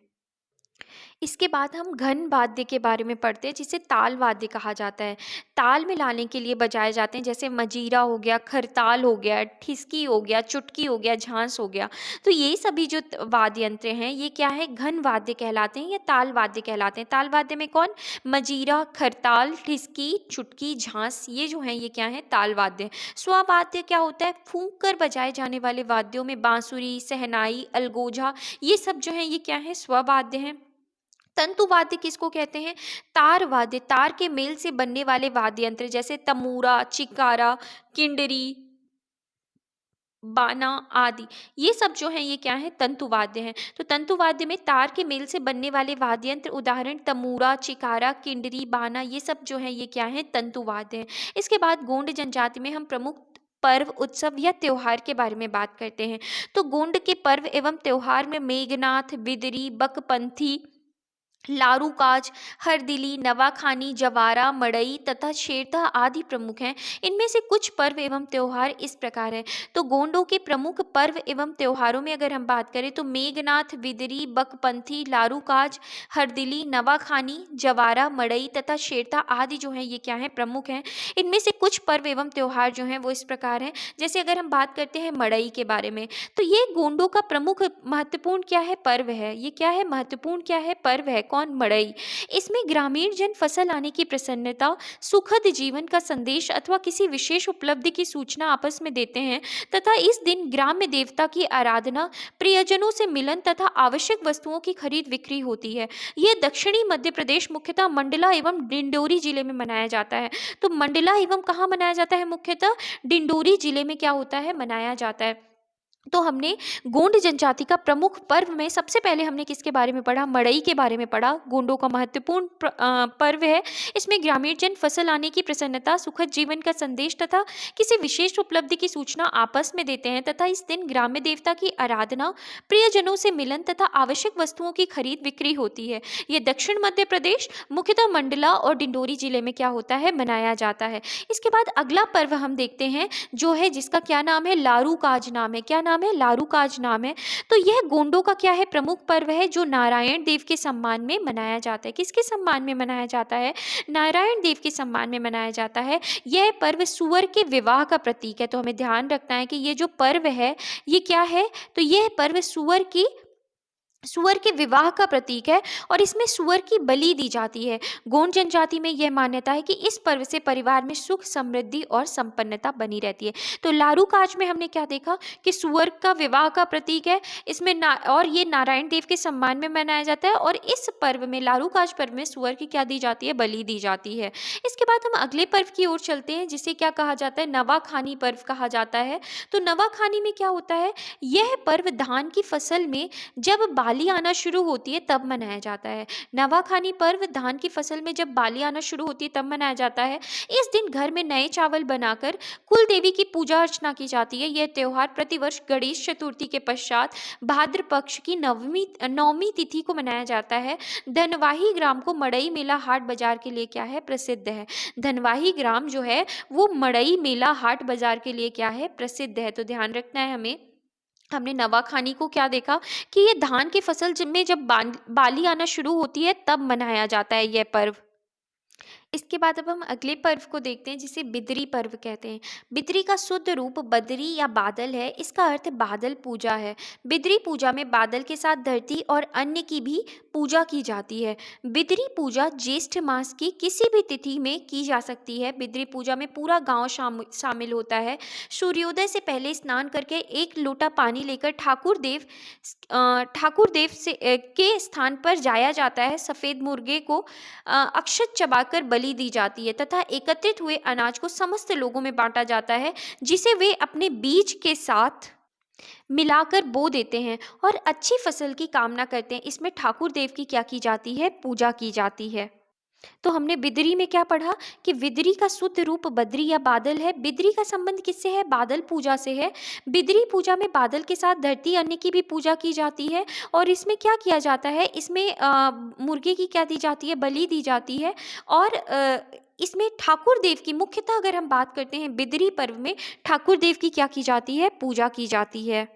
S1: इसके बाद हम घन वाद्य के बारे में पढ़ते हैं जिसे ताल वाद्य कहा जाता है। ताल में लाने के लिए बजाए जाते हैं जैसे मजीरा हो गया, खरताल हो गया, ठिसकी हो गया, चुटकी हो गया, झांस हो गया। तो ये सभी जो वाद्य यंत्र हैं ये क्या है? घन वाद्य कहलाते हैं या ताल वाद्य कहलाते हैं। ताल वाद्य में कौन? मजीरा, खरताल, ठिसकी, चुटकी, झांस, ये जो हैं ये क्या है? ताल वाद्य। स्ववाद्य क्या होता है? फूंक कर बजाए जाने वाले वाद्यों में बांसुरी, सहनाई, अलगोजा, ये सब जो हैं ये क्या है? स्ववाद्य हैं। तंतुवाद्य किसको कहते हैं? तार वाद्य। तार के मेल से बनने वाले वाद्य यंत्र जैसे तमूरा, चिकारा, किंडरी, बाना आदि, ये सब जो हैं ये क्या है? तंतुवाद्य हैं। तो तंतुवाद्य में तार के मेल से बनने वाले वाद्य यंत्र उदाहरण तमूरा, चिकारा, किंडरी, बाना, ये सब जो हैं ये क्या है? तंतुवाद्य हैं। इसके बाद गोंड जनजाति में हम प्रमुख पर्व, उत्सव या त्योहार के बारे में बात करते हैं। तो गोंड के पर्व एवं त्योहार में मेघनाथ, बिदरी, बकपंथी, लारूकाज, हरदिली, नवाखानी, जवारा, मड़ई तथा शेरता आदि प्रमुख हैं। इनमें से कुछ पर्व एवं त्योहार इस प्रकार हैं। तो गोंडों के प्रमुख पर्व एवं त्योहारों में अगर हम बात करें तो मेघनाथ, बिदरी, बकपंथी, लारूकाज, हरदिली, नवाखानी, जवारा, मड़ई तथा शेरता आदि जो हैं ये क्या हैं? प्रमुख हैं। इनमें से कुछ पर्व एवं त्योहार जो हैं वो इस प्रकार हैं। जैसे अगर हम बात करते हैं मड़ई के बारे में तो ये गोंडों का प्रमुख महत्वपूर्ण क्या है? पर्व है। ये क्या है? महत्वपूर्ण क्या है? पर्व है। कौन? मड़ई। इसमें ग्रामीण जन फसल आने की प्रसन्नता, सुखद जीवन का संदेश अथवा किसी विशेष उपलब्धि की सूचना आपस में देते हैं तथा इस दिन ग्राम्य देवता की आराधना, प्रियजनों से मिलन तथा आवश्यक वस्तुओं की खरीद बिक्री होती है। ये दक्षिणी मध्य प्रदेश मुख्यतः मंडला एवं डिंडोरी जिले में मनाया जाता है। तो मंडला एवं कहाँ मनाया जाता है? मुख्यतः डिंडोरी जिले में क्या होता है? मनाया जाता है। तो हमने गोंड जनजाति का प्रमुख पर्व में सबसे पहले हमने किसके बारे में पढ़ा? मड़ई के बारे में पढ़ा। गोंडों का महत्वपूर्ण पर्व है। इसमें ग्रामीण जन फसल आने की प्रसन्नता, सुखद जीवन का संदेश तथा किसी विशेष उपलब्धि की सूचना आपस में देते हैं तथा इस दिन ग्राम्य देवता की आराधना, प्रियजनों से मिलन तथा आवश्यक वस्तुओं की खरीद बिक्री होती है। ये दक्षिण मध्य प्रदेश मुख्यतः मंडला और डिंडोरी जिले में क्या होता है? मनाया जाता है। इसके बाद अगला पर्व हम देखते हैं जो है जिसका क्या नाम है? लारू काज नाम है। क्या नाम है? लारू काज नाम है। तो यह गोंडों का क्या है? प्रमुख पर्व है जो नारायण देव के सम्मान में मनाया जाता है। किसके सम्मान में मनाया जाता है? नारायण देव के सम्मान में मनाया जाता है। यह पर्व सुअर के विवाह का प्रतीक है। तो हमें ध्यान रखना है कि ये जो पर्व है ये क्या है? तो यह पर्व सुअर के विवाह का प्रतीक है और इसमें सुअर की बलि दी जाती है। गोंड जनजाति में यह मान्यता है कि इस पर्व से परिवार में सुख, समृद्धि और संपन्नता बनी रहती है। तो लारू काज में हमने क्या देखा कि सुअर का विवाह का प्रतीक है इसमें और ये नारायण देव के सम्मान में मनाया जाता है और इस पर्व में, लारू काज पर्व में सुअर की क्या दी जाती है? बलि दी जाती है। इसके बाद हम अगले पर्व की ओर चलते हैं जिसे क्या कहा जाता है? नवाखानी पर्व कहा जाता है। तो नवाखानी में क्या होता है? यह पर्व धान की फसल में जब बाली आना शुरू होती है तब मनाया जाता है। नवाखानी पर्व धान की फसल में जब बाली आना शुरू होती है तब मनाया जाता है। इस दिन घर में नए चावल बनाकर कुल देवी की पूजा अर्चना की जाती है। यह त्योहार प्रतिवर्ष गणेश चतुर्थी के पश्चात भाद्र पक्ष की नवमी तिथि को मनाया जाता है। धनवाही ग्राम को मड़ई मेला हाट बाजार के लिए क्या है? प्रसिद्ध है। धनवाही ग्राम जो है वो मड़ई मेला हाट बाजार के लिए क्या है? प्रसिद्ध है। तो ध्यान रखना है हमें। हमने नवाखानी को क्या देखा कि ये धान की फसल में जब बाली आना शुरू होती है तब मनाया जाता है यह पर्व। इसके बाद अब हम अगले पर्व को देखते हैं जिसे बिदरी पर्व कहते हैं। बिदरी का शुद्ध रूप बदरी या बादल है। इसका अर्थ बादल पूजा है। बिदरी पूजा में बादल के साथ धरती और अन्य की भी पूजा की जाती है। बिदरी पूजा ज्येष्ठ मास की किसी भी तिथि में की जा सकती है। बिदरी पूजा में पूरा गांव शामिल होता है। सूर्योदय से पहले स्नान करके एक लोटा पानी लेकर ठाकुर देव के स्थान पर जाया जाता है। सफ़ेद मुर्गे को अक्षत चबाकर बलि दी जाती है तथा एकत्रित हुए अनाज को समस्त लोगों में बांटा जाता है जिसे वे अपने बीज के साथ मिलाकर बो देते हैं और अच्छी फसल की कामना करते हैं। इसमें ठाकुर देव की क्या की जाती है? पूजा की जाती है। तो हमने बिदरी में क्या पढ़ा कि बिदरी का शुद्ध रूप बदरी या बादल है। बिदरी का संबंध किससे है? बादल पूजा से है। बिदरी पूजा में बादल के साथ धरती अन्य की भी पूजा की जाती है और इसमें क्या किया जाता है? इसमें मुर्गे की क्या दी जाती है? बलि दी जाती है और इसमें ठाकुर देव की, मुख्यतः अगर हम बात करते हैं बिदरी पर्व में, ठाकुर देव की क्या की जाती है? पूजा की जाती है।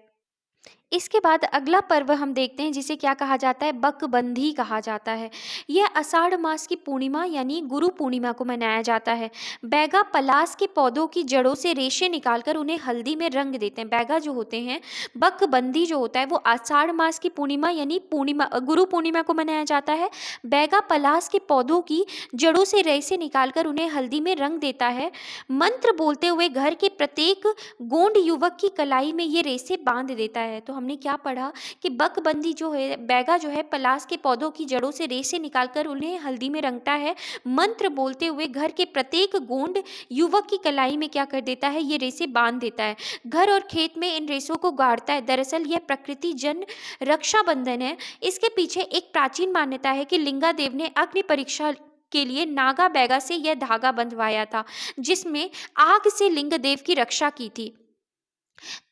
S1: इसके बाद अगला पर्व हम देखते हैं जिसे क्या कहा जाता है? बकबंधी कहा जाता है। यह आषाढ़ मास की पूर्णिमा यानी गुरु पूर्णिमा को मनाया जाता है। बैगा पलास के पौधों की जड़ों से रेशे निकालकर उन्हें हल्दी में रंग देते हैं। बैगा जो होते हैं, बकबंधी जो होता है वो आषाढ़ मास की पूर्णिमा यानी गुरु पूर्णिमा को मनाया जाता है। बैगा पलास के पौधों की जड़ों से रेशे निकालकर उन्हें हल्दी में रंग देता है। मंत्र बोलते हुए घर के प्रत्येक गोंड युवक की कलाई में ये रेशे बांध देता है। तो हमने क्या पढ़ा कि बकबंदी जो है, बैगा जो है पलास के पौधों की जड़ों से रेशे निकालकर उन्हें हल्दी में रंगता है। मंत्र बोलते हुए घर के प्रत्येक गोंड युवक की कलाई में क्या कर देता है? ये रेशे बांध देता है। घर और खेत में इन रेशों को गाड़ता है। दरअसल यह प्रकृति जन रक्षाबंधन है। इसके पीछे एक प्राचीन मान्यता है कि लिंगा देव ने अग्नि परीक्षा के लिए नागा बैगा से यह धागा बंधवाया था जिसमें आग से लिंग देव की रक्षा की थी।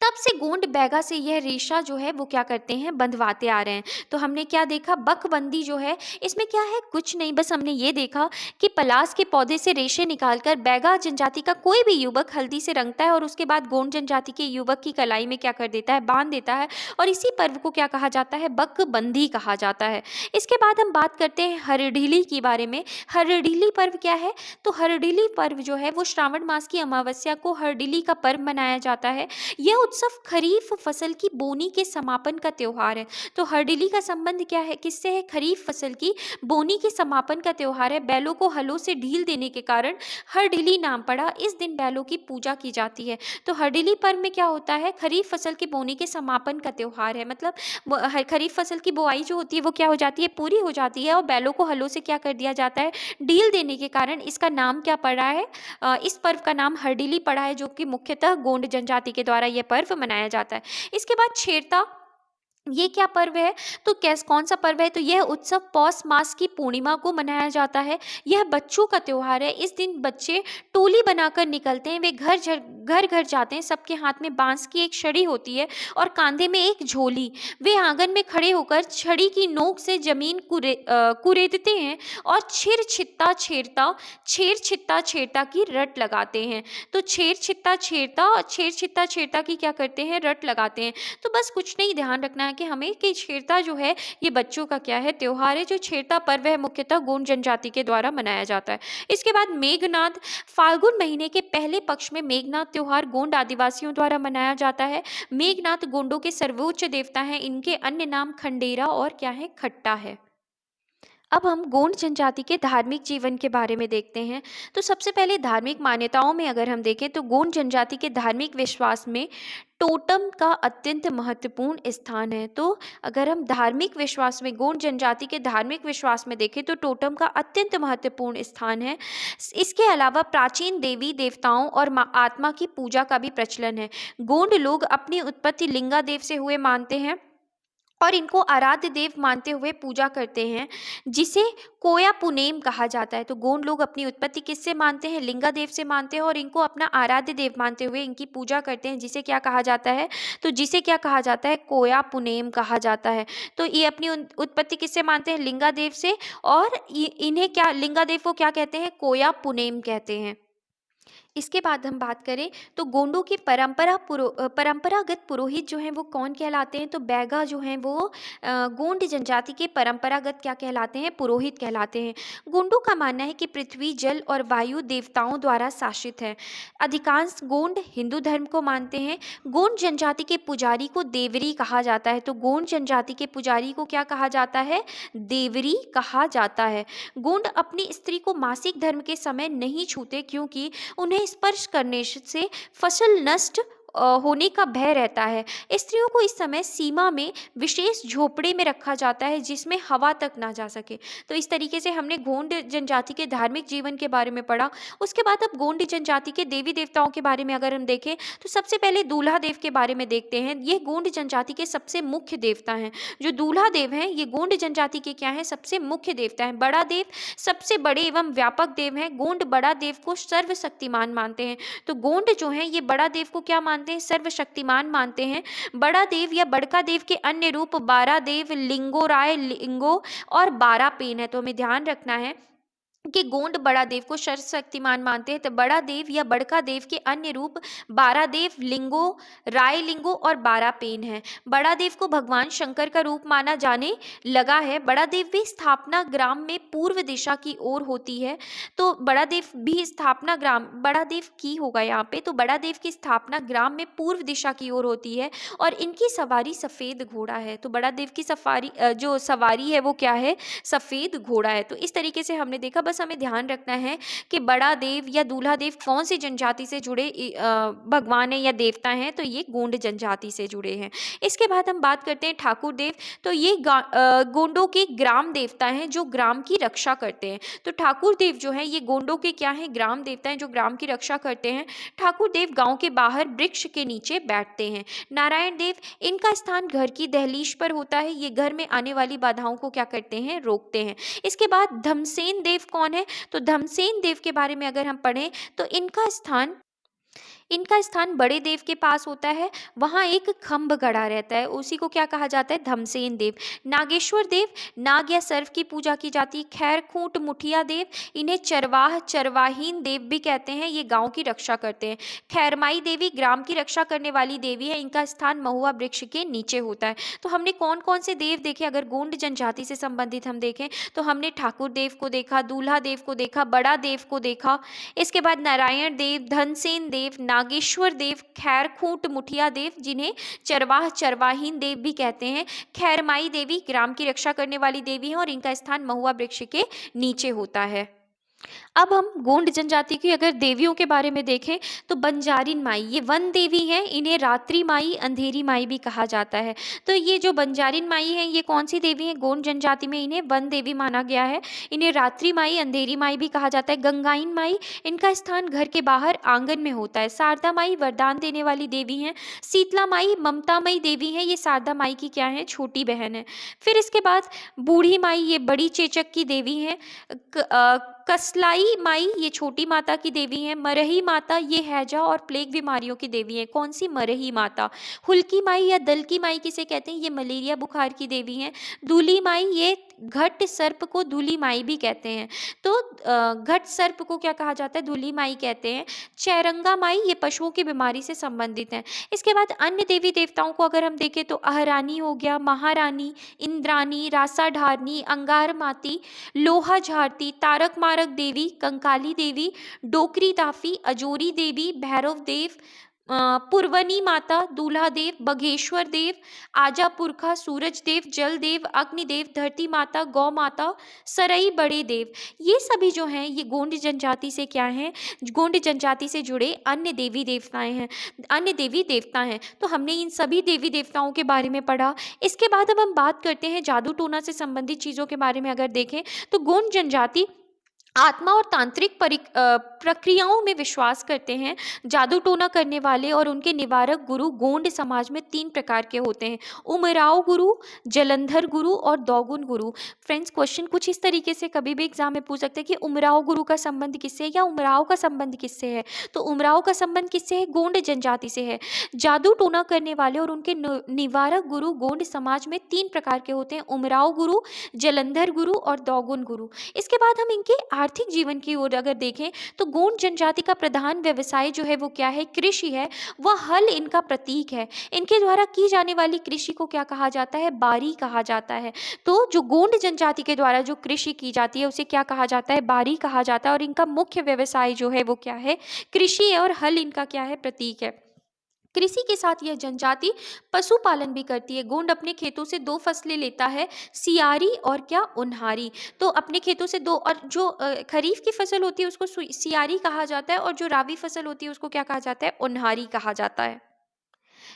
S1: तब से गोंड बैगा से यह रेशा जो है वो क्या करते हैं? बंधवाते आ रहे हैं। तो हमने क्या देखा? बकबंदी जो है इसमें क्या है? कुछ नहीं, बस हमने ये देखा कि पलास के पौधे से रेशे निकालकर बैगा जनजाति का कोई भी युवक हल्दी से रंगता है और उसके बाद गोंड जनजाति के युवक की कलाई में क्या कर देता है? बांध देता है और इसी पर्व को क्या कहा जाता है? बकबंदी कहा जाता है। इसके बाद हम बात करते हैं हरडीली के बारे में। हरडीली पर्व क्या है? तो हरडीली पर्व जो है वो श्रावण मास की अमावस्या को हरडीली का पर्व मनाया जाता है। यह उत्सव खरीफ फसल की बोनी के समापन का त्योहार है। तो हरडिली का संबंध क्या है, किससे है? खरीफ फसल की बोनी के समापन का त्योहार है। बैलों को हलों से ढील देने के कारण हरडिली नाम पड़ा। इस दिन बैलों की पूजा की जाती है। तो हरडिली पर्व में क्या होता है? खरीफ फसल की बोनी के समापन का त्योहार है। मतलब खरीफ फसल की बुआई जो होती है वो क्या हो जाती है? पूरी हो जाती है और बैलों को हलों से क्या कर दिया जाता है? ढील देने के कारण इसका नाम क्या पड़ा है? इस पर्व का नाम हरडिली पड़ा है, जो कि मुख्यतः गोंड जनजाति के द्वारा यह पर्व मनाया जाता है। इसके बाद छेरता, ये क्या पर्व है? तो कौन सा पर्व है? तो यह उत्सव पौष मास की पूर्णिमा को मनाया जाता है। यह बच्चों का त्योहार है। इस दिन बच्चे टोली बनाकर निकलते हैं। वे घर घर जाते हैं। सबके हाथ में बांस की एक छड़ी होती है और कांधे में एक झोली। वे आंगन में खड़े होकर छड़ी की नोक से जमीन कुरेदते हैं और छेर छित्ता छेरता की रट लगाते हैं। तो छेर छित्ता छेरता की क्या करते हैं? रट लगाते हैं। तो बस कुछ नहीं, ध्यान रखना है कि हमें कि छेरता जो है ये बच्चों का क्या है? त्योहार है। जो छेरता पर्व है मुख्यतः गोंड जनजाति के द्वारा मनाया जाता है। इसके बाद मेघनाद, फाल्गुन महीने के पहले पक्ष में मेघनाद त्योहार गोंड आदिवासियों द्वारा मनाया जाता है। मेघनाद गोंडों के सर्वोच्च देवता हैं। इनके अन्य नाम खंडेरा और क्या है? खट्टा है। अब हम गोंड जनजाति के धार्मिक जीवन के बारे में देखते हैं। तो सबसे पहले धार्मिक मान्यताओं में अगर हम देखें तो गोंड जनजाति के धार्मिक विश्वास में टोटम का अत्यंत महत्वपूर्ण स्थान है। तो अगर हम धार्मिक विश्वास में, गोंड जनजाति के धार्मिक विश्वास में देखें तो टोटम का अत्यंत महत्वपूर्ण स्थान है। इसके अलावा प्राचीन देवी देवताओं और आत्मा की पूजा का भी प्रचलन है। गोंड लोग अपनी उत्पत्ति लिंगा देव से हुए मानते हैं और इनको आराध्य देव मानते हुए पूजा करते हैं, जिसे कोया पुनेम कहा जाता है। तो गोंड लोग अपनी उत्पत्ति किससे मानते हैं? लिंगा देव से मानते हैं और इनको अपना आराध्य देव मानते हुए इनकी पूजा करते हैं, जिसे क्या कहा जाता है? तो जिसे क्या कहा जाता है? कोया पुनेम कहा जाता है। तो ये अपनी उत्पत्ति किससे मानते हैं? लिंगा देव से, और इन्हें क्या, लिंगा देव को क्या कहते हैं? कोया पुनेम कहते हैं। इसके बाद हम बात करें तो गोंडों के परंपरागत पुरोहित जो हैं वो कौन कहलाते हैं? तो बैगा जो हैं वो गोंड जनजाति के परंपरागत क्या कहलाते हैं? पुरोहित कहलाते हैं। गोंडों का मानना है कि पृथ्वी, जल और वायु देवताओं द्वारा शासित है। अधिकांश गोंड हिंदू धर्म को मानते हैं। गोंड जनजाति के पुजारी को देवरी कहा जाता है। तो गोंड जनजाति के पुजारी को क्या कहा जाता है? देवरी कहा जाता है। गोंड अपनी स्त्री को मासिक धर्म के समय नहीं छूते, क्योंकि उन्हें स्पर्श करने से फसल नष्ट होने का भय रहता है। स्त्रियों को इस समय सीमा में विशेष झोपड़े में रखा जाता है, जिसमें हवा तक ना जा सके। तो इस तरीके से हमने गोंड जनजाति के धार्मिक जीवन के बारे में पढ़ा। उसके बाद अब गोंड जनजाति के देवी देवताओं के बारे में अगर हम देखें तो सबसे पहले दूल्हा देव के बारे में देखते हैं। ये गोंड जनजाति के सबसे मुख्य देवता हैं। जो दूल्हा देव हैं ये गोंड जनजाति के क्या हैं? सबसे मुख्य देवता हैं। बड़ा देव सबसे बड़े एवं व्यापक देव हैं। गोंड बड़ा देव को सर्वशक्तिमान मानते हैं। तो गोंड जो हैं ये बड़ा देव को क्या मानते हैं? सर्वशक्तिमान मानते हैं। बड़ा देव या बड़का देव के अन्य रूप बारा देव, लिंगो राय, लिंगो और बारा पेन है। तो हमें ध्यान रखना है कि गोंड बड़ा देव को सर्वशक्तिमान मानते हैं। तो बड़ा देव या बड़का देव के अन्य रूप बारा देव, लिंगो, राय लिंगो और बारा पेन है। बड़ा देव को भगवान शंकर का रूप माना जाने लगा है। बड़ा देव भी स्थापना ग्राम में पूर्व दिशा की ओर होती है। तो बड़ा देव भी स्थापना ग्राम, बड़ा देव की होगा यहाँ पे, तो बड़ा देव की स्थापना ग्राम में पूर्व दिशा की ओर होती है और इनकी सवारी सफेद घोड़ा है। तो बड़ा देव की जो सवारी है वो क्या है? सफेद घोड़ा है। तो इस तरीके से हमने देखा। बस हमें ध्यान रखना है कि बड़ा देव या दूल्हा देव कौन सी जनजाति से जुड़े भगवान है या देवता हैं? तो ये गोंड जनजाति से जुड़े हैं। इसके बाद हम बात करते हैं ठाकुर देव। तो ये गोंडों के ग्राम देवता हैं जो ग्राम की रक्षा करते हैं। तो ठाकुर देव जो है ये गोंडों के क्या है? ग्राम देवता हैं जो ग्राम की रक्षा करते हैं। ठाकुर देव गांव के बाहर वृक्ष के नीचे बैठते हैं। नारायण देव, इनका स्थान घर की दहलीज पर होता है। ये घर में आने वाली बाधाओं को क्या करते हैं? रोकते हैं। इसके बाद धमसेन देव कौन है? तो धमसेन देव के बारे में अगर हम पढ़ें तो इनका स्थान बड़े देव के पास होता है। वहाँ एक खम्भ गड़ा रहता है, उसी को क्या कहा जाता है? धमसेन देव। नागेश्वर देव, नाग या सर्व की पूजा की जाती है। खैर खूंट मुठिया देव, इन्हें चरवाहीन देव भी कहते हैं। ये गांव की रक्षा करते हैं। खैरमाई देवी ग्राम की रक्षा करने वाली देवी है। इनका स्थान महुआ वृक्ष के नीचे होता है। तो हमने कौन कौन से देव देखे? अगर गोंड जनजाति से संबंधित हम देखें तो हमने ठाकुर देव को देखा, दूल्हा देव को देखा, बड़ा देव को देखा। इसके बाद नारायण देव, धनसेन देव, नागेश्वर देव, खैरखूंट मुठिया देव जिन्हें चरवाह चरवाहीन देव भी कहते हैं, खैरमाई देवी ग्राम की रक्षा करने वाली देवी हैं और इनका स्थान महुआ वृक्ष के नीचे होता है। अब हम गोंड जनजाति की अगर देवियों के बारे में देखें तो बंजारिन माई ये वन देवी हैं, इन्हें रात्रि माई, अंधेरी माई भी कहा जाता है। तो ये जो बंजारिन माई हैं ये कौन सी देवी हैं? गोंड जनजाति में इन्हें वन देवी माना गया है। इन्हें रात्रि माई, अंधेरी माई भी कहा जाता है। गंगाइन माई, इनका स्थान घर के बाहर आंगन में होता है। शारदा माई वरदान देने वाली देवी हैं। शीतला माई ममतामयी देवी हैं, ये शारदा माई की क्या है? छोटी बहन है। फिर इसके बाद बूढ़ी माई ये बड़ी चेचक की देवी हैं। कसलाई माई ये छोटी माता की देवी हैं। मरही माता ये हैजा और प्लेग बीमारियों की देवी हैं। कौन सी? मरही माता। हुल्की माई या दल की माई किसे कहते हैं? ये मलेरिया बुखार की देवी हैं। दूली माई ये घट सर्प को दूली माई भी कहते हैं। तो घट सर्प को क्या कहा जाता है? दूली माई कहते हैं। चैरंगा माई ये पशुओं की बीमारी से संबंधित हैं। इसके बाद अन्य देवी देवताओं को अगर हम देखें तो अहरानी हो गया, महारानी, इंद्रानी, रासाढारनी, अंगार माती, लोहा झारती, तारक मारक देवी, कंकाली देवी, डोकरी दाफी, अजोरी देवी, भैरव देव, पुरवनी माता, दूल्हा देव, बघेश्वर देव, आजा पुरखा, सूरज देव, जल देव, अग्निदेव, धरती माता, गौ माता, सरई बड़े देव, ये सभी जो हैं ये गोंड जनजाति से क्या हैं? गोंड जनजाति से जुड़े अन्य देवी देवताएं हैं, अन्य देवी देवता हैं। तो हमने इन सभी देवी देवताओं के बारे में पढ़ा। इसके बाद अब हम बात करते हैं जादू टोना से संबंधित चीज़ों के बारे में। अगर देखें तो गोंड जनजाति आत्मा और तांत्रिक प्रक्रियाओं में विश्वास करते हैं। जादू टोना करने वाले और उनके निवारक गुरु गोंड समाज में 3 प्रकार के होते हैं: उमराव गुरु, जलंधर गुरु और दोगुन गुरु। फ्रेंड्स, क्वेश्चन कुछ इस तरीके से कभी भी एग्जाम में पूछ सकते हैं कि उमराव गुरु का संबंध किससे है या उमराव का संबंध किससे है। तो उमराव का संबंध किससे है? गोंड जनजाति से है। जादू टोना करने वाले और उनके निवारक गुरु गोंड समाज में 3 प्रकार के होते हैं: उमराव गुरु, जलंधर गुरु और दोगुन गुरु। इसके बाद हम इनके आर्थिक जीवन की ओर अगर देखें तो गोंड जनजाति का प्रधान व्यवसाय जो है वो क्या है? कृषि है। वह हल इनका प्रतीक है। इनके द्वारा की जाने वाली कृषि को क्या कहा जाता है? बारी कहा जाता है। तो जो गोंड जनजाति के द्वारा जो कृषि की जाती है उसे क्या कहा जाता है? बारी कहा जाता है। और इनका मुख्य व्यवसाय जो है वो क्या है? कृषि है और हल इनका क्या है? प्रतीक है। कृषि के साथ यह जनजाति पशुपालन भी करती है। गोंड अपने खेतों से 2 फसलें लेता है, सियारी और क्या? उन्हारी। तो अपने खेतों से 2, और जो खरीफ की फसल होती है उसको सियारी कहा जाता है और जो राबी फसल होती है उसको क्या कहा जाता है? उन्हारी कहा जाता है।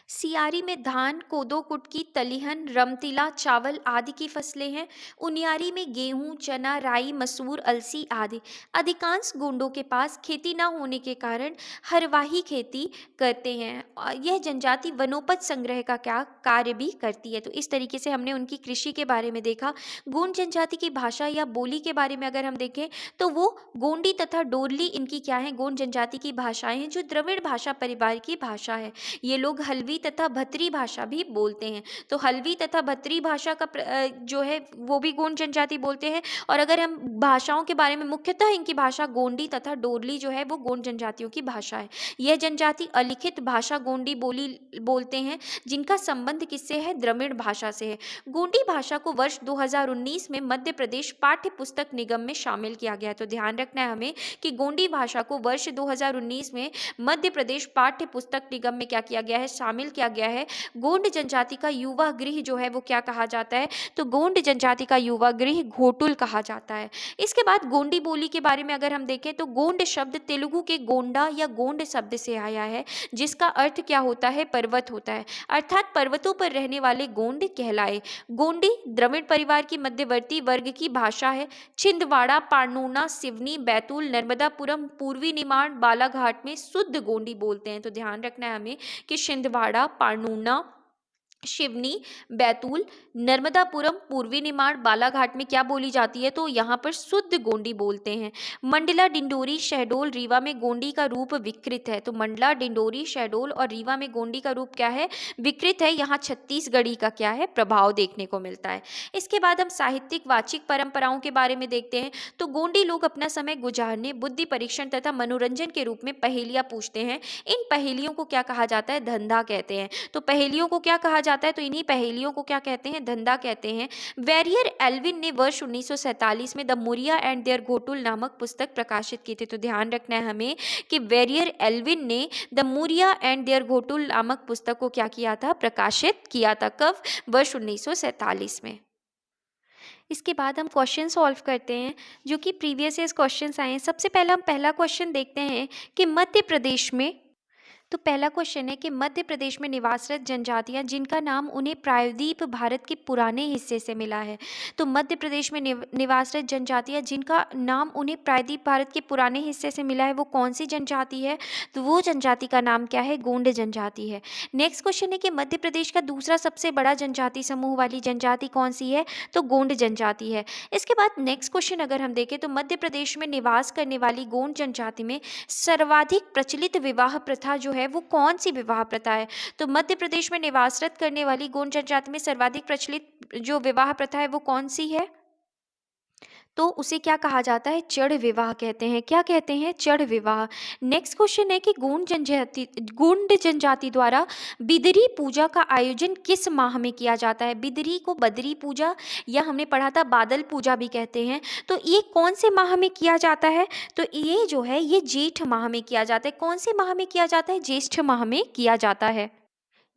S1: सियारी में धान, कोदो, कुटकी, दलहन, रमतिला, चावल आदि की फसलें हैं। उनियारी में गेहूं, चना, राई, मसूर, अलसी आदि। अधिकांश गोंडों के पास खेती न होने के कारण हरवाही खेती करते हैं। यह जनजाति वनोपज संग्रह का क्या कार्य भी करती है। तो इस तरीके से हमने उनकी कृषि के बारे में देखा। गोंड जनजाति की भाषा या बोली के बारे में अगर हम देखें तो वो गोंडी तथा डोरली इनकी क्या है? गोंड जनजाति की भाषाएं हैं जो द्रविड़ भाषा परिवार की भाषा है। ये लोग हल्वी तथा भत्री भाषा भी बोलते हैं। तो हल्वी तथा भत्री भाषा का जो है वो भी गोंड जनजाति बोलते हैं। और अगर हम भाषाओं के बारे में, मुख्यतः इनकी भाषा गोंडी तथा डोरली जो है वो गोंड जनजातियों की भाषा है। यह जनजाति अलिखित भाषा गोंडी बोली बोलते हैं जिनका संबंध किससे है? द्रविड़ भाषा से है। गोंडी भाषा को वर्ष 2019 में मध्य प्रदेश पाठ्य पुस्तक निगम में शामिल किया गया है। तो ध्यान रखना है हमें कि गोंडी भाषा को वर्ष 2019 में मध्य प्रदेश पाठ्य पुस्तक निगम में क्या किया गया है? शामिल किया गया है। गोंड जनजाति का युवा गृह जो है वो क्या कहा जाता है? तो गोंड जनजाति का युवा गृह घोटुल कहा जाता है। इसके बाद गोंडी बोली के बारे में अगर हम देखें तो गोंड शब्द तेलुगु के गोंडा या गोंड शब्द से आया है जिसका अर्थ क्या होता है? पर्वत होता है। अर्थात पर्वतों पर रहने वाले गोंड कहलाए। गोंडी द्रविड़ परिवार की मध्यवर्ती वर्ग की भाषा है। छिंदवाड़ा, पारनूना, सिवनी, बैतूल, नर्मदापुरम, पूर्वी निमाड़, बालाघाट में शुद्ध गोंडी बोलते हैं। तो ध्यान रखना है हमें कि छिंदवाड़ा, पारनूना, शिवनी, बैतूल, नर्मदापुरम, पूर्वी निमाड़, बालाघाट में क्या बोली जाती है? तो यहाँ पर शुद्ध गोंडी बोलते हैं। मंडला, डिंडोरी, शहडोल, रीवा में गोंडी का रूप विकृत है। तो मंडला, डिंडोरी, शहडोल और रीवा में गोंडी का रूप क्या है? विकृत है। यहाँ छत्तीसगढ़ी का क्या है? प्रभाव देखने को मिलता है। इसके बाद हम साहित्यिक वाचिक परंपराओं के बारे में देखते हैं। तो गोंडी लोग अपना समय गुजारने, बुद्धि परीक्षण तथा मनोरंजन के रूप में पहेलियाँ पूछते हैं। इन पहेलियों को क्या कहा जाता है? धंधा कहते हैं। तो पहेलियों को क्या कहा जाता जाता है तो इन्हीं पहेलियों को क्या कहते हैं, धंधा कहते हैं। वेरियर एल्विन ने वर्ष 1947 में the Muria and their Ghotul नामक पुस्तक प्रकाशित की थी। तो ध्यान रखना है हमें कि वेरियर एल्विन ने the Muria and their Ghotul नामक पुस्तक को क्या किया था, प्रकाशित किया था। कब? वर्ष 1947 में। इसके बाद हम क्वेश्चन सॉल्व करते हैं जो कि प्रीवियस ईयर क्वेश्चंस आए हैं। सबसे पहला हम पहला क्वेश्चन देखते हैं कि मध्य प्रदेश में, तो पहला क्वेश्चन है कि मध्य प्रदेश में निवासरत जनजातियां जिनका नाम उन्हें प्रायद्वीप भारत के पुराने हिस्से से मिला है। तो मध्य प्रदेश में निवासरत जनजातियां जिनका नाम उन्हें प्रायद्वीप भारत के पुराने हिस्से से मिला है वो कौन सी जनजाति है? तो वो जनजाति का नाम क्या है? गोंड जनजाति है। नेक्स्ट क्वेश्चन है कि मध्य प्रदेश का दूसरा सबसे बड़ा जनजाति समूह वाली जनजाति कौन सी है? तो गोंड जनजाति है। इसके बाद नेक्स्ट क्वेश्चन अगर हम देखें तो मध्य प्रदेश में निवास करने वाली गोंड जनजाति में सर्वाधिक प्रचलित विवाह प्रथा जो है वो कौन सी विवाह प्रथा है? तो मध्य प्रदेश में निवासरत करने वाली गोंड जनजाति में सर्वाधिक प्रचलित जो विवाह प्रथा है वो कौन सी है? तो उसे क्या कहा जाता है? चढ़ विवाह कहते हैं। क्या कहते हैं? चढ़ विवाह। नेक्स्ट क्वेश्चन है कि गोंड जनजाति द्वारा बिदरी पूजा का आयोजन किस माह में किया जाता है? बिदरी को बदरी पूजा या हमने पढ़ा था बादल पूजा भी कहते हैं। तो ये कौन से माह में किया जाता है? तो ये जो है ये जेठ माह में किया जाता है। कौन से माह में किया जाता है? ज्येष्ठ माह में किया जाता है।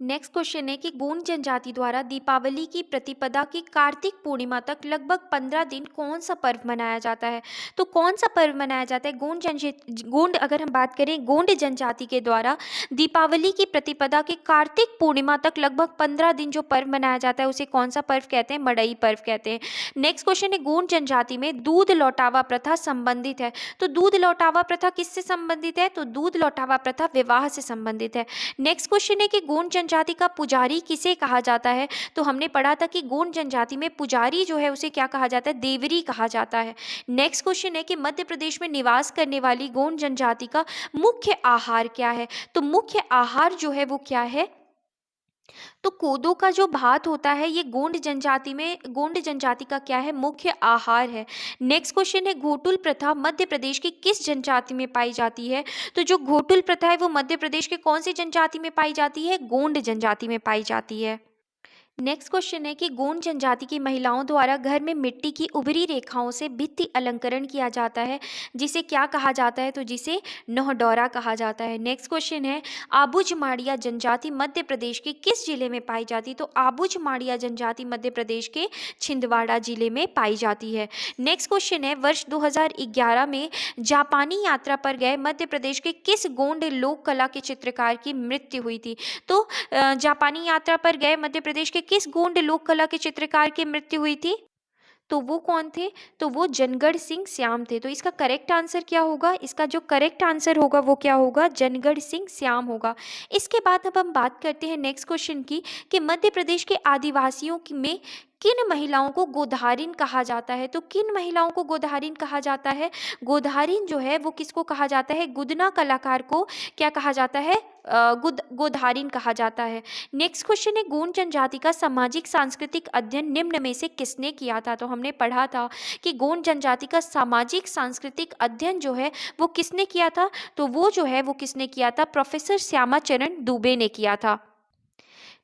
S1: नेक्स्ट क्वेश्चन है कि गोंड जनजाति द्वारा दीपावली की प्रतिपदा की कार्तिक पूर्णिमा तक लगभग 15 दिन कौन सा पर्व मनाया जाता है? तो कौन सा पर्व मनाया जाता है? गोंड अगर हम बात करें गोंड जनजाति के द्वारा दीपावली की प्रतिपदा के कार्तिक पूर्णिमा तक लगभग 15 दिन जो पर्व मनाया जाता है उसे कौन सा पर्व कहते हैं? मड़ई पर्व कहते हैं। नेक्स्ट क्वेश्चन है गोंड जनजाति में दूध लौटावा प्रथा संबंधित है। तो दूध लौटावा प्रथा किससे संबंधित है? तो दूध लौटावा प्रथा विवाह से संबंधित है। नेक्स्ट क्वेश्चन है कि गोंड जनजाति का पुजारी किसे कहा जाता है? तो हमने पढ़ा था कि गोंड जनजाति में पुजारी जो है उसे क्या कहा जाता है? देवरी कहा जाता है। नेक्स्ट क्वेश्चन है कि मध्य प्रदेश में निवास करने वाली गोंड जनजाति का मुख्य आहार क्या है? तो मुख्य आहार जो है वो क्या है? तो कोदो का जो भात होता है ये गोंड जनजाति का क्या है? मुख्य आहार है। नेक्स्ट क्वेश्चन है घोटुल प्रथा मध्य प्रदेश की किस जनजाति में पाई जाती है? तो जो घोटुल प्रथा है वो मध्य प्रदेश के कौन सी जनजाति में पाई जाती है? गोंड जनजाति में पाई जाती है। नेक्स्ट क्वेश्चन है कि गोंड जनजाति की महिलाओं द्वारा घर में मिट्टी की उभरी रेखाओं से भित्ति अलंकरण किया जाता है जिसे क्या कहा जाता है? तो जिसे नौहडौरा कहा जाता है। नेक्स्ट क्वेश्चन है आबुज माड़िया जनजाति मध्य प्रदेश के किस जिले में पाई जाती है? तो आबुज माड़िया जनजाति मध्य प्रदेश के छिंदवाड़ा जिले में पाई जाती है। नेक्स्ट क्वेश्चन है वर्ष 2011 में जापानी यात्रा पर गए मध्य प्रदेश के किस गोंड लोक कला के चित्रकार की मृत्यु हुई थी? तो जापानी यात्रा पर गए मध्य प्रदेश के किस गोंड लोक कला के चित्रकार की मृत्यु हुई थी? तो वो कौन थे? तो वो जनगढ़ सिंह श्याम थे। तो इसका करेक्ट आंसर क्या होगा? इसका जो करेक्ट आंसर होगा वो क्या होगा? जनगढ़ सिंह श्याम होगा। इसके बाद अब हम बात करते हैं नेक्स्ट क्वेश्चन की कि मध्य प्रदेश के आदिवासियों में किन महिलाओं को गोधारिन कहा जाता है? तो किन महिलाओं को गोधारिन कहा जाता है? गोधारिन जो है वो किसको कहा जाता है? गुदना कलाकार को क्या कहा जाता है? गोधारिन कहा जाता है। नेक्स्ट क्वेश्चन है गोंड जनजाति का सामाजिक सांस्कृतिक अध्ययन निम्न में से किसने किया था? तो हमने पढ़ा था कि गोंड जनजाति का सामाजिक सांस्कृतिक अध्ययन जो है वो किसने किया था? तो वो जो है वो किसने किया था? प्रोफेसर श्यामाचरण दुबे ने किया था।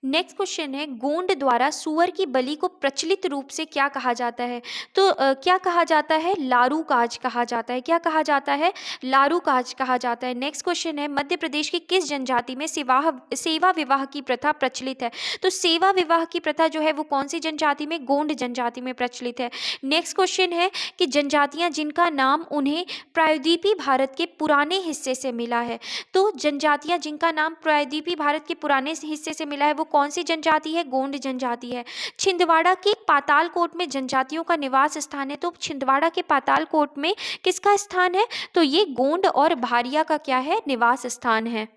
S1: नेक्स्ट क्वेश्चन है गोंड द्वारा सुअर की बलि को प्रचलित रूप से क्या कहा जाता है? तो क्या कहा जाता है? लारू काज कहा जाता है। क्या कहा जाता है? लारू काज कहा जाता है। नेक्स्ट क्वेश्चन है मध्य प्रदेश की किस जनजाति में सेवा विवाह की प्रथा प्रचलित है? तो सेवा विवाह की प्रथा जो है वो कौन सी जनजाति में? गोंड जनजाति में प्रचलित है। नेक्स्ट क्वेश्चन है कि जनजातियां जिनका नाम उन्हें प्रायद्वीपीय भारत के पुराने हिस्से से मिला है। तो जनजातियां जिनका नाम प्रायद्वीपीय भारत के पुराने हिस्से से मिला है वो कौन सी जनजाति है? गोंड जनजाति है। छिंदवाड़ा के पातालकोट में जनजातियों का निवास स्थान है। तो छिंदवाड़ा के पातालकोट में किसका स्थान है? तो ये गोंड और भारिया का क्या है? निवास स्थान है।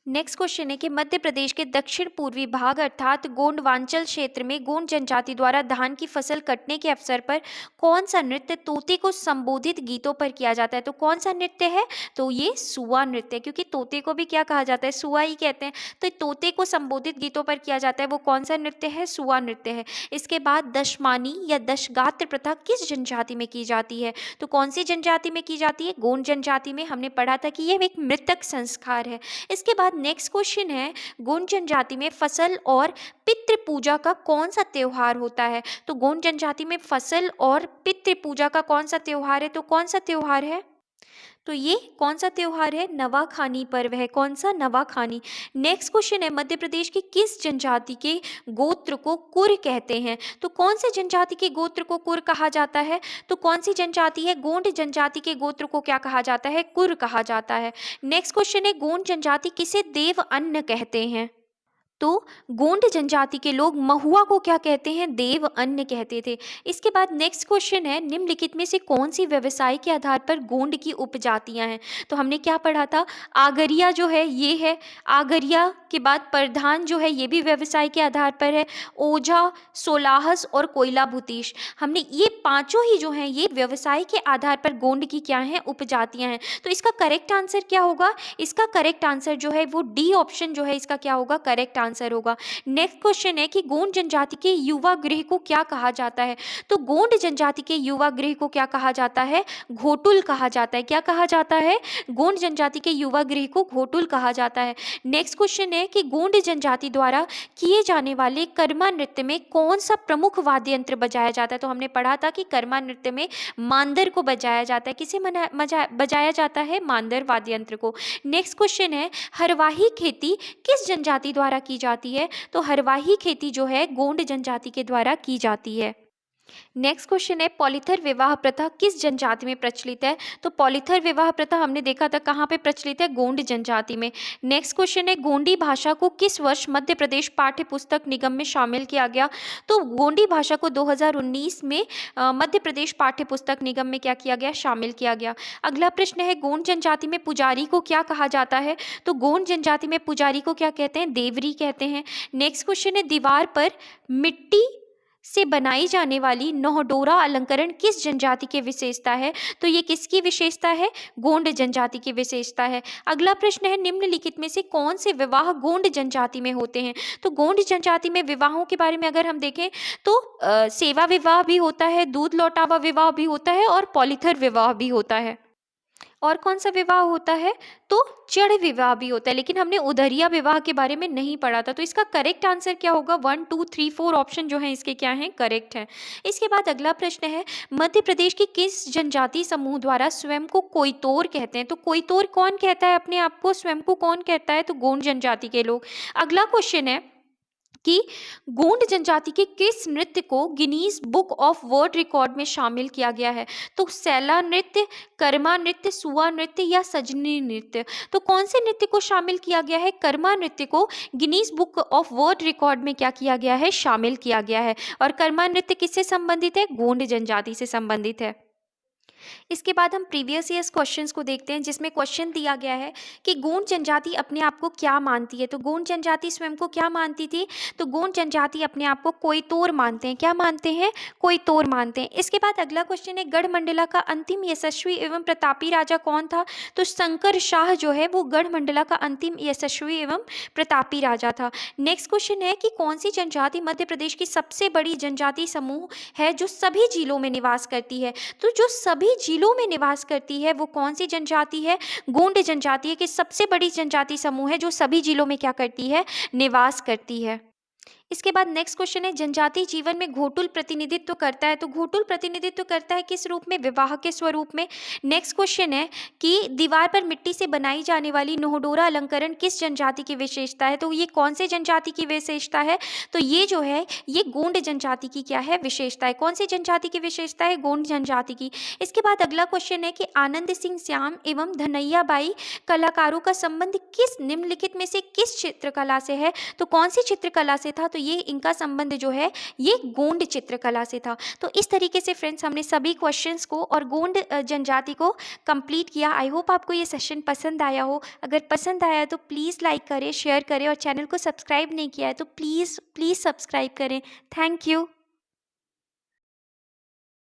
S1: नेक्स्ट क्वेश्चन है कि मध्य प्रदेश के दक्षिण पूर्वी भाग अर्थात गोंडवांचल क्षेत्र में गोंड जनजाति द्वारा धान की फसल कटने के अवसर पर कौन सा नृत्य तोते को संबोधित गीतों पर किया जाता है? तो कौन सा नृत्य है? तो ये सुआ नृत्य है, क्योंकि तोते को भी क्या कहा जाता है? सुआ ही कहते हैं। तो तोते को संबोधित गीतों पर किया जाता है वो कौन सा नृत्य है? सुआ नृत्य है। इसके बाद दशमानी या दशगात्र प्रथा किस जनजाति में की जाती है? तो कौन सी जनजाति में की जाती है? गोंड जनजाति में। हमने पढ़ा था कि यह एक मृतक संस्कार है। इसके बाद नेक्स्ट क्वेश्चन है, गोंड जनजाति में फसल और पितृ पूजा का कौन सा त्योहार होता है? तो गोंड जनजाति में फसल और पितृ पूजा का कौन सा त्योहार है? तो कौन सा त्योहार है? तो ये कौन सा त्योहार है? नवाखानी पर्व है। कौन सा? नवाखानी। नेक्स्ट क्वेश्चन है, मध्य प्रदेश की किस जनजाति के गोत्र को कुर कहते हैं? तो कौन से जनजाति के गोत्र को कुर कहा जाता है? तो कौन सी जनजाति है? गोंड जनजाति के गोत्र को क्या कहा जाता है? कुर कहा जाता है। नेक्स्ट क्वेश्चन है, गोंड जनजाति किसे देव अन्न कहते हैं? तो गोंड जनजाति के लोग महुआ को क्या कहते हैं? देव अन्न कहते थे। इसके बाद नेक्स्ट क्वेश्चन है, निम्नलिखित में से कौन सी व्यवसाय के आधार पर गोंड की उपजातियां हैं? तो हमने क्या पढ़ा था? आगरिया जो है ये है, आगरिया के बाद प्रधान जो है ये भी व्यवसाय के आधार पर है, ओझा, सोलाहस और कोयला भूतीश। हमने ये पांचों ही जो हैं ये व्यवसाय के आधार पर गोंड की क्या हैं? उपजातियां हैं। तो इसका करेक्ट आंसर क्या होगा? इसका करेक्ट आंसर जो है वो डी ऑप्शन जो है इसका क्या होगा? करेक्ट आंसर होगा। नेक्स्ट क्वेश्चन है कि गोंड जनजाति के युवा गृह को क्या कहा जाता है? तो गोंड जनजाति के युवा गृह को क्या कहा जाता है? घोटुल कहा जाता है। क्या कहा जाता है? गोंड जनजाति के युवा गृह को घोटुल कहा जाता है। नेक्स्ट क्वेश्चन है कि गोंड जनजाति द्वारा किए जाने वाले कर्मा नृत्य में कौन सा प्रमुख वाद्य यंत्र बजाया जाता है? तो हमने पढ़ा था कि कर्मा नृत्य में मांदर को बजाया जाता है। किसे बजाया जाता है? मांदर वाद्य यंत्र को। नेक्स्ट क्वेश्चन है, हरवाही खेती किस जनजाति द्वारा की जाती है? तो हरवाही खेती जो है गोंड जनजाति के द्वारा की जाती है। नेक्स्ट क्वेश्चन है, पॉलीथर विवाह प्रथा किस जनजाति में प्रचलित है? तो पॉलीथर विवाह प्रथा हमने देखा था कहाँ पे प्रचलित है? गोंड जनजाति में। नेक्स्ट क्वेश्चन है, गोंडी भाषा को किस वर्ष मध्य प्रदेश पाठ्य पुस्तक निगम में शामिल किया गया? तो गोंडी भाषा को 2019 में मध्य प्रदेश पाठ्य पुस्तक निगम में क्या किया गया? शामिल किया गया। अगला प्रश्न है, गोंड जनजाति में पुजारी को क्या कहा जाता है? तो गोंड जनजाति में पुजारी को क्या कहते हैं? देवरी कहते हैं। नेक्स्ट क्वेश्चन है, दीवार पर मिट्टी से बनाई जाने वाली नौहडोरा अलंकरण किस जनजाति की विशेषता है? तो ये किसकी विशेषता है? गोंड जनजाति की विशेषता है। अगला प्रश्न है, निम्नलिखित में से कौन से विवाह गोंड जनजाति में होते हैं? तो गोंड जनजाति में विवाहों के बारे में अगर हम देखें तो सेवा विवाह भी होता है, दूध लौटावा विवाह भी होता है और पॉलीथर विवाह भी होता है। और कौन सा विवाह होता है? तो चढ़ विवाह भी होता है, लेकिन हमने उधरिया विवाह के बारे में नहीं पढ़ा था। तो इसका करेक्ट आंसर क्या होगा? 1, 2, 3, 4 ऑप्शन जो है इसके क्या हैं? करेक्ट हैं। इसके बाद अगला प्रश्न है, मध्य प्रदेश की किस जनजाति समूह द्वारा स्वयं को कोयतोर कहते हैं? तो कोयतोर कौन कहता है अपने आप को? स्वयं को कौन कहता है? तो गोंड जनजाति के लोग। अगला क्वेश्चन है कि गोंड जनजाति के किस नृत्य को Guinness book of world record में शामिल किया गया है? तो सैला नृत्य, कर्मा नृत्य, सुआ नृत्य या सजनी नृत्य? तो कौन से नृत्य को शामिल किया गया है? कर्मा नृत्य को Guinness book of world record में क्या किया गया है? शामिल किया गया है। और कर्मा नृत्य किससे संबंधित है? गोंड जनजाति से संबंधित है। इसके बाद हम प्रीवियस ईयर्स क्वेश्चंस को देखते हैं, जिसमें क्वेश्चन दिया गया है कि गोंड जनजाति अपने आप को क्या मानती है? तो गोंड जनजाति स्वयं को क्या मानती थी? तो गोंड जनजाति अपने आप को कोयतोर मानते हैं। क्या मानते हैं? कोयतोर मानते हैं। इसके बाद अगला क्वेश्चन है, गढ़मंडला का अंतिम यशस्वी एवं प्रतापी राजा कौन था? तो शंकर शाह जो है वो गढ़मंडला का अंतिम यशस्वी एवं प्रतापी राजा था। नेक्स्ट क्वेश्चन है कि कौन सी जनजाति मध्य प्रदेश की सबसे बड़ी जनजाति समूह है जो सभी जिलों में निवास करती है? तो जो सभी जिलों में निवास करती है वो कौन सी जनजाति है? गोंड जनजाति है कि सबसे बड़ी जनजाति समूह है जो सभी जिलों में क्या करती है? निवास करती है। इसके बाद नेक्स्ट क्वेश्चन है, जनजाति जीवन में घोटुल प्रतिनिधित्व करता है। तो घोटुल प्रतिनिधित्व करता है किस रूप में? विवाह के स्वरूप में। नेक्स्ट क्वेश्चन है कि दीवार पर मिट्टी से बनाई जाने वाली नोहडोरा अलंकरण किस जनजाति की विशेषता है? तो ये कौन से जनजाति की विशेषता है? तो ये जो है ये गोंड जनजाति की क्या है? विशेषता है। कौन सी जनजाति की विशेषता है? गोंड जनजाति की। इसके बाद अगला क्वेश्चन है कि आनंद सिंह श्याम एवं धनैया बाई कलाकारों का संबंध किस निम्नलिखित में से किस चित्रकला से है? तो कौन सी चित्रकला से था? तो ये इनका संबंध जो है ये गोंड चित्रकला से था। तो इस तरीके से फ्रेंड्स हमने सभी क्वेश्चंस को और गोंड जनजाति को कंप्लीट किया। आई होप आपको ये सेशन पसंद आया हो। अगर पसंद आया तो प्लीज़ लाइक करें, शेयर करें और चैनल को सब्सक्राइब नहीं किया है तो प्लीज़ सब्सक्राइब करें। Thank you.